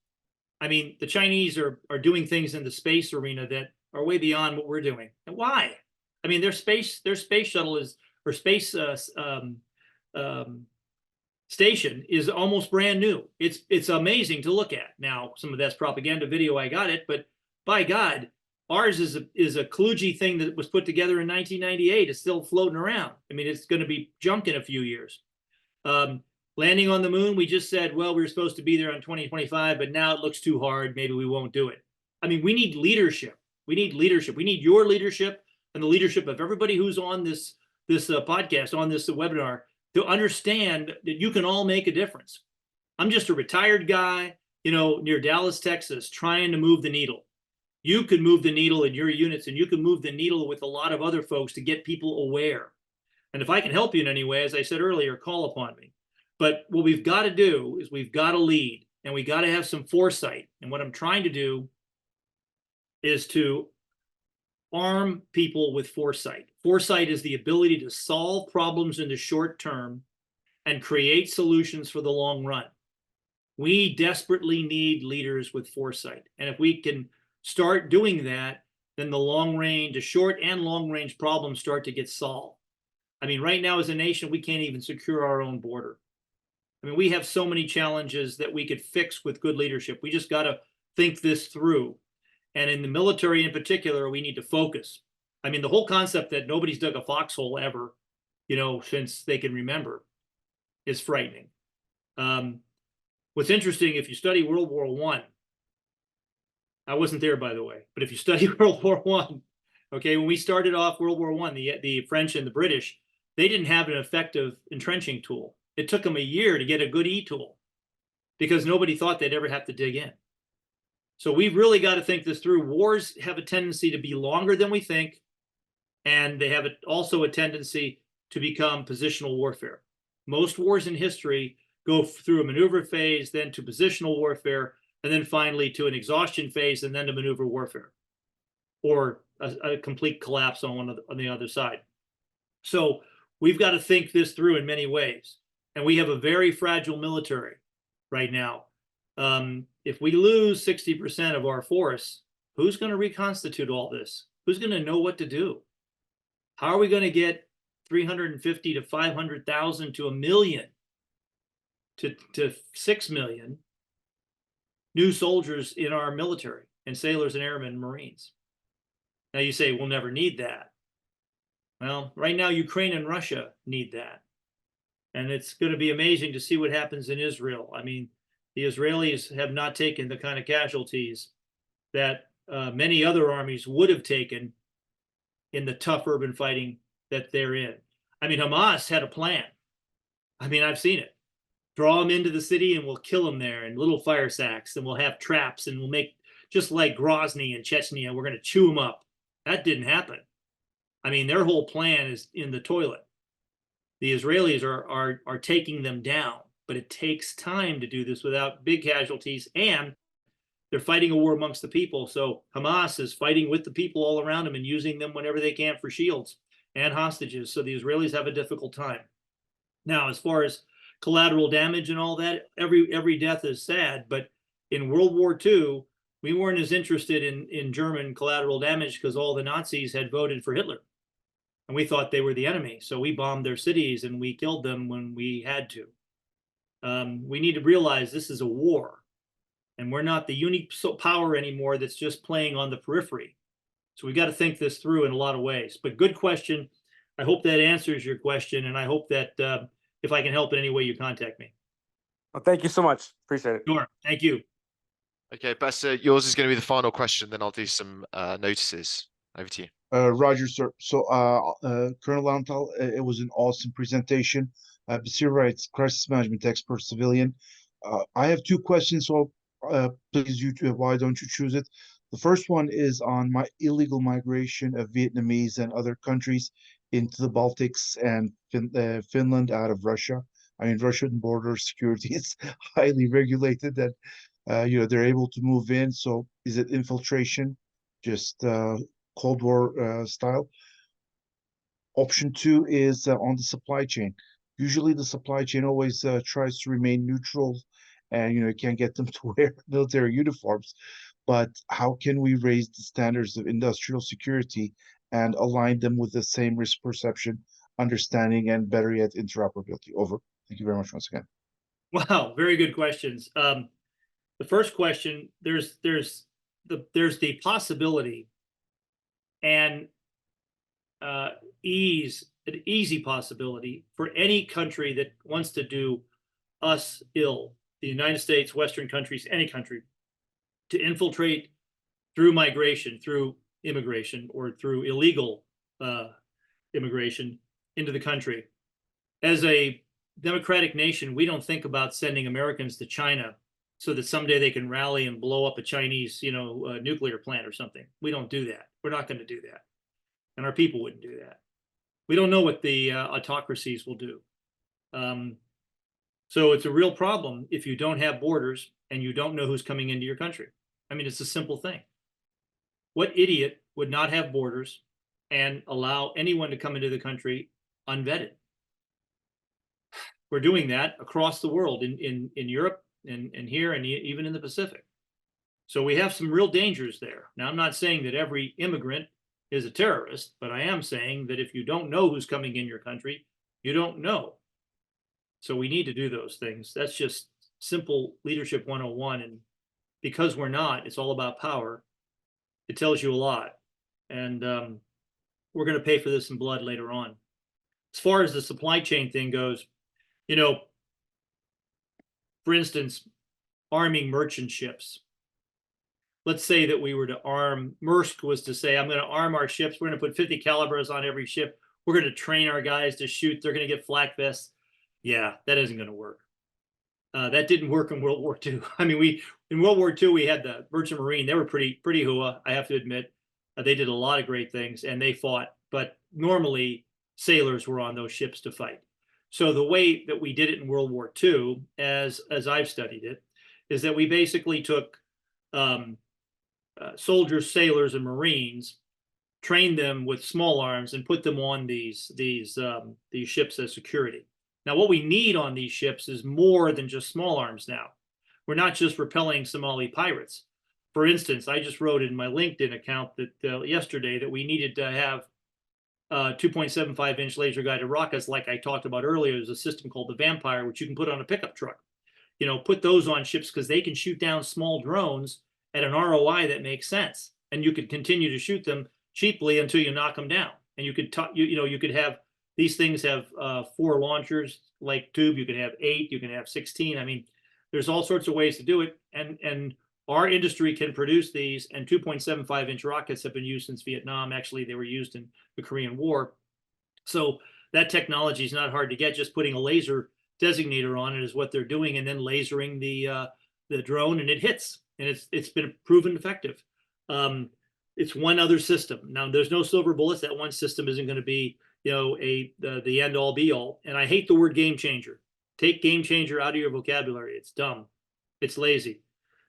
I mean, the Chinese are doing things in the space arena that are way beyond what we're doing. And why? I mean, their space shuttle space station is almost brand new. It's amazing to look at. Now, some of that's propaganda video. I got it, but by God, ours is a kludgy thing that was put together in 1998. It's still floating around. I mean, it's going to be junk in a few years. Landing on the moon, we just said, well, we were supposed to be there on 2025, but now it looks too hard. Maybe we won't do it. I mean, we need leadership. We need leadership. We need your leadership and the leadership of everybody who's on this podcast, on this webinar, to understand that you can all make a difference. I'm just a retired guy, near Dallas, Texas, trying to move the needle. You can move the needle in your units, and you can move the needle with a lot of other folks to get people aware. And if I can help you in any way, as I said earlier, call upon me. But what we've got to do is we've got to lead, and we got to have some foresight. And what I'm trying to do is to arm people with foresight. Foresight is the ability to solve problems in the short term and create solutions for the long run. We desperately need leaders with foresight. And if we can start doing that, then the short and long range problems start to get solved. I mean, right now as a nation, we can't even secure our own border. I mean, we have so many challenges that we could fix with good leadership. We just got to think this through. And in the military in particular, we need to focus. I mean, the whole concept that nobody's dug a foxhole ever, since they can remember, is frightening. What's interesting, if you study World War I wasn't there, by the way, but if you study World War I, okay, when we started off World War I, the French and the British, they didn't have an effective entrenching tool. It took them a year to get a good e-tool because nobody thought they'd ever have to dig in. So we've really got to think this through. Wars have a tendency to be longer than we think, and they have also a tendency to become positional warfare. Most wars in history go through a maneuver phase, then to positional warfare, and then finally to an exhaustion phase, and then to maneuver warfare, or a complete collapse on the other side. So we've got to think this through in many ways. And we have a very fragile military right now. If we lose 60% of our force, who's going to reconstitute all this? Who's going to know what to do? How are we going to get 350 to 500,000 to 1 million to 6 million new soldiers in our military, and sailors and airmen and Marines? Now you say we'll never need that. Well, right now Ukraine and Russia need that. And it's going to be amazing to see what happens in Israel. I mean, the Israelis have not taken the kind of casualties that many other armies would have taken in the tough urban fighting that they're in. I mean, Hamas had a plan. I mean, I've seen it. Draw them into the city and we'll kill them there in little fire sacks, and we'll have traps, and we'll make, just like Grozny and Chechnya, we're going to chew them up. That didn't happen. I mean, their whole plan is in the toilet. The Israelis are taking them down, but it takes time to do this without big casualties, and they're fighting a war amongst the people. So Hamas is fighting with the people all around them and using them whenever they can for shields and hostages. So the Israelis have a difficult time. Now, as far as collateral damage and all that, every death is sad, but in World War II, we weren't as interested in German collateral damage because all the Nazis had voted for Hitler. And we thought they were the enemy. So we bombed their cities and we killed them when we had to. We need to realize this is a war. And we're not the unique power anymore that's just playing on the periphery. So we've got to think this through in a lot of ways. But good question. I hope that answers your question. And I hope that if I can help in any way, you contact me. Well, thank you so much. Appreciate it. Sure. Thank you. Okay, Bessa, yours is going to be the final question. Then I'll do some notices. Over to you. Roger, sir. So, Colonel Antal, it was an awesome presentation. Basir writes, crisis management expert, civilian. I have two questions, so please, why don't you choose it? The first one is on my illegal migration of Vietnamese and other countries into the Baltics and Finland out of Russia. I mean, Russian border security is highly regulated, that they're able to move in. So, is it infiltration? Just Cold War style. Option two is on the supply chain. Usually the supply chain always tries to remain neutral, and you can't get them to wear military uniforms. But how can we raise the standards of industrial security and align them with the same risk perception, understanding, and better yet, interoperability? Over. Thank you very much once again. Wow, very good questions. The first question, there's the possibility and an easy possibility for any country that wants to do us ill, the United States, Western countries, any country, to infiltrate through migration, through immigration, or through illegal immigration into the country. As a democratic nation, we don't think about sending Americans to China so that someday they can rally and blow up a Chinese, nuclear plant or something. We don't do that. We're not going to do that. And our people wouldn't do that. We don't know what the autocracies will do. So it's a real problem if you don't have borders and you don't know who's coming into your country. I mean, it's a simple thing. What idiot would not have borders and allow anyone to come into the country unvetted? We're doing that across the world, in Europe and here, and even in the Pacific. So we have some real dangers there. Now, I'm not saying that every immigrant is a terrorist, but I am saying that if you don't know who's coming in your country, you don't know. So we need to do those things. That's just simple leadership 101. And because we're not, it's all about power. It tells you a lot. And we're going to pay for this in blood later on. As far as the supply chain thing goes, for instance, arming merchant ships. Let's say that we were to arm, Maersk was to say, I'm going to arm our ships. We're going to put 50 calibers on every ship. We're going to train our guys to shoot. They're going to get flak vests. Yeah, that isn't going to work. That didn't work in World War II. I mean, in World War II, we had the Merchant Marine. They were pretty hooah, I have to admit. They did a lot of great things and they fought, but normally sailors were on those ships to fight. So the way that we did it in World War II, as I've studied it, is that we basically took soldiers, sailors, and Marines, trained them with small arms, and put them on these ships as security. Now, what we need on these ships is more than just small arms now. We're not just repelling Somali pirates. For instance, I just wrote in my LinkedIn account that yesterday that we needed to have 2.75-inch laser-guided rockets, like I talked about earlier. There's a system called the Vampire, which you can put on a pickup truck. You know, put those on ships because they can shoot down small drones at an ROI that makes sense. And you could continue to shoot them cheaply until you knock them down. And you could you could have these things have 4 launchers like tube. You can have 8. You can have 16. I mean, there's all sorts of ways to do it. And our industry can produce these. And 2.75-inch rockets have been used since Vietnam. Actually, they were used in the Korean War. So that technology is not hard to get. Just putting a laser designator on it is what they're doing, and then lasering the drone, and it hits. And it's been proven effective. It's one other system. Now, there's no silver bullets. That one system isn't going to be, you know, the end all be all. And I hate the word game changer. Take game changer out of your vocabulary. It's dumb. It's lazy.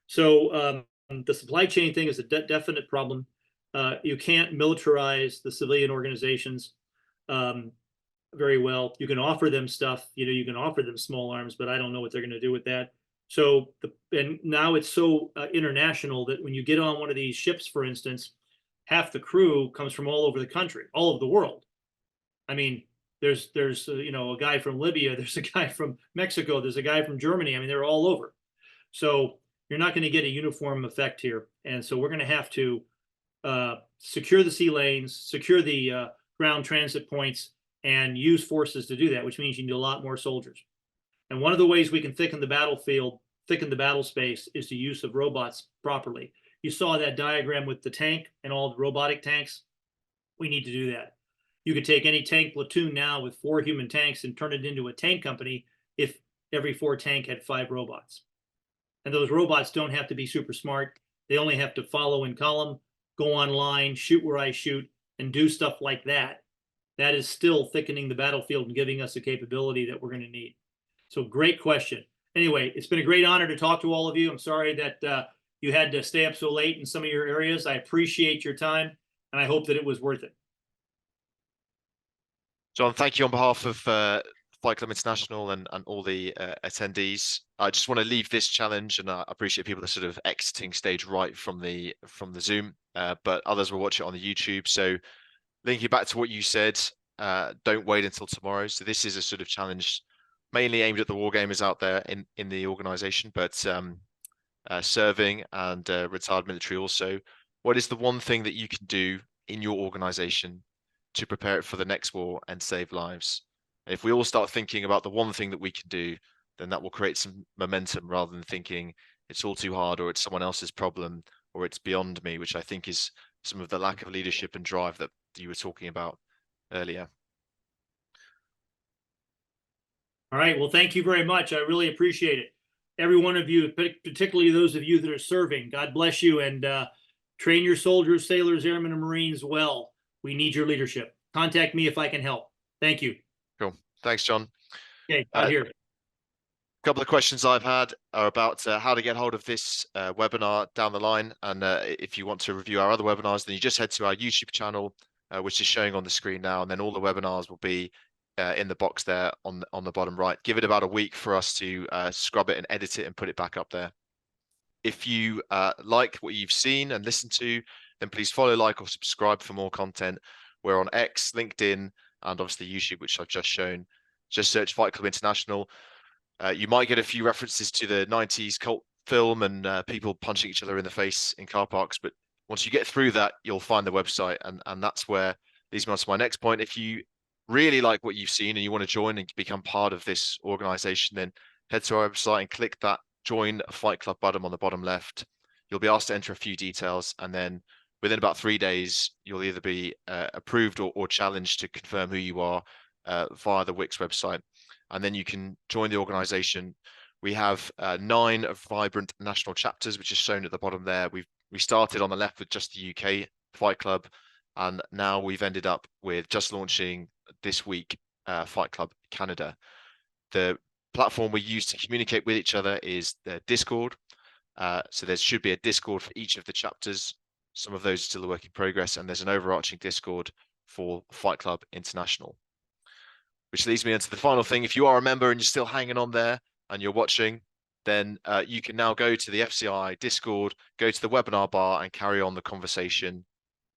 So the supply chain thing is a definite problem. You can't militarize the civilian organizations very well. You can offer them stuff. You know, you can offer them small arms, but I don't know what they're going to do with that. So, and now it's so international that when you get on one of these ships, for instance, half the crew comes from all over the country, all over the world. I mean, there's you know, a guy from Libya, there's a guy from Mexico, there's a guy from Germany. I mean, they're all over. So you're not going to get a uniform effect here. And so we're going to have to secure the sea lanes, secure the ground transit points, and use forces to do that, which means you need a lot more soldiers. And one of the ways we can thicken the battlefield, thicken the battle space, is the use of robots properly. You saw that diagram with the tank and all the robotic tanks. We need to do that. You could take any tank platoon now with 4 human tanks and turn it into a tank company if every 4 tank had 5 robots. And those robots don't have to be super smart. They only have to follow in column, go online, shoot where I shoot, and do stuff like that. That is still thickening the battlefield and giving us a capability that we're going to need. So great question. Anyway, it's been a great honor to talk to all of you. I'm sorry that you had to stay up so late in some of your areas. I appreciate your time, and I hope that it was worth it. John, thank you on behalf of Fight Club International and all the attendees. I just want to leave this challenge, and I appreciate people that are sort of exiting stage right from the Zoom, but others will watch it on the YouTube. So linking back to what you said, don't wait until tomorrow. So this is a sort of challenge mainly aimed at the war gamers out there in the organization, but serving and retired military also. What is the one thing that you can do in your organization to prepare it for the next war and save lives? And if we all start thinking about the one thing that we can do, then that will create some momentum rather than thinking it's all too hard or it's someone else's problem or it's beyond me, which I think is some of the lack of leadership and drive that you were talking about earlier. All right. Well, thank you very much. I really appreciate it. Every one of you, particularly those of you that are serving, God bless you, and train your soldiers, sailors, airmen, and Marines well. We need your leadership. Contact me if I can help. Thank you. Cool. Thanks, John. Okay, out here. A couple of questions I've had are about how to get hold of this webinar down the line. And if you want to review our other webinars, then you just head to our YouTube channel, which is showing on the screen now. And then all the webinars will be in the box there on the bottom right. Give it about a week for us to scrub it and edit it and put it back up there. If you like what you've seen and listened to, then please follow, like, or subscribe for more content. We're on X, LinkedIn, and obviously YouTube, which I've just shown. Just search Fight Club International. You might get a few references to the 90s cult film and people punching each other in the face in car parks. But once you get through that, you'll find the website. And that's where leads me on to my next point. If you really like what you've seen and you want to join and become part of this organization, then head to our website and click that Join a Fight Club button on the bottom left. You'll be asked to enter a few details, and then within about 3 days, you'll either be approved or challenged to confirm who you are via the Wix website. and then you can join the organization. We have 9 vibrant national chapters, which is shown at the bottom there. We started on the left with just the UK Fight Club, and now we've ended up with just launching this week Fight Club Canada. The platform we use to communicate with each other is the Discord. So there should be a Discord for each of the chapters. Some of those are still a work in progress, and there's an overarching Discord for Fight Club International. Which leads me into the final thing. If you are a member and you're still hanging on there and you're watching, then you can now go to the FCI Discord, go to the webinar bar and carry on the conversation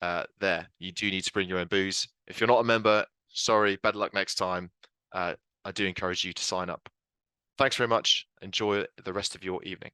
there. You do need to bring your own booze. If you're not a member, sorry, better luck next time. I do encourage you to sign up. Thanks very much. Enjoy the rest of your evening.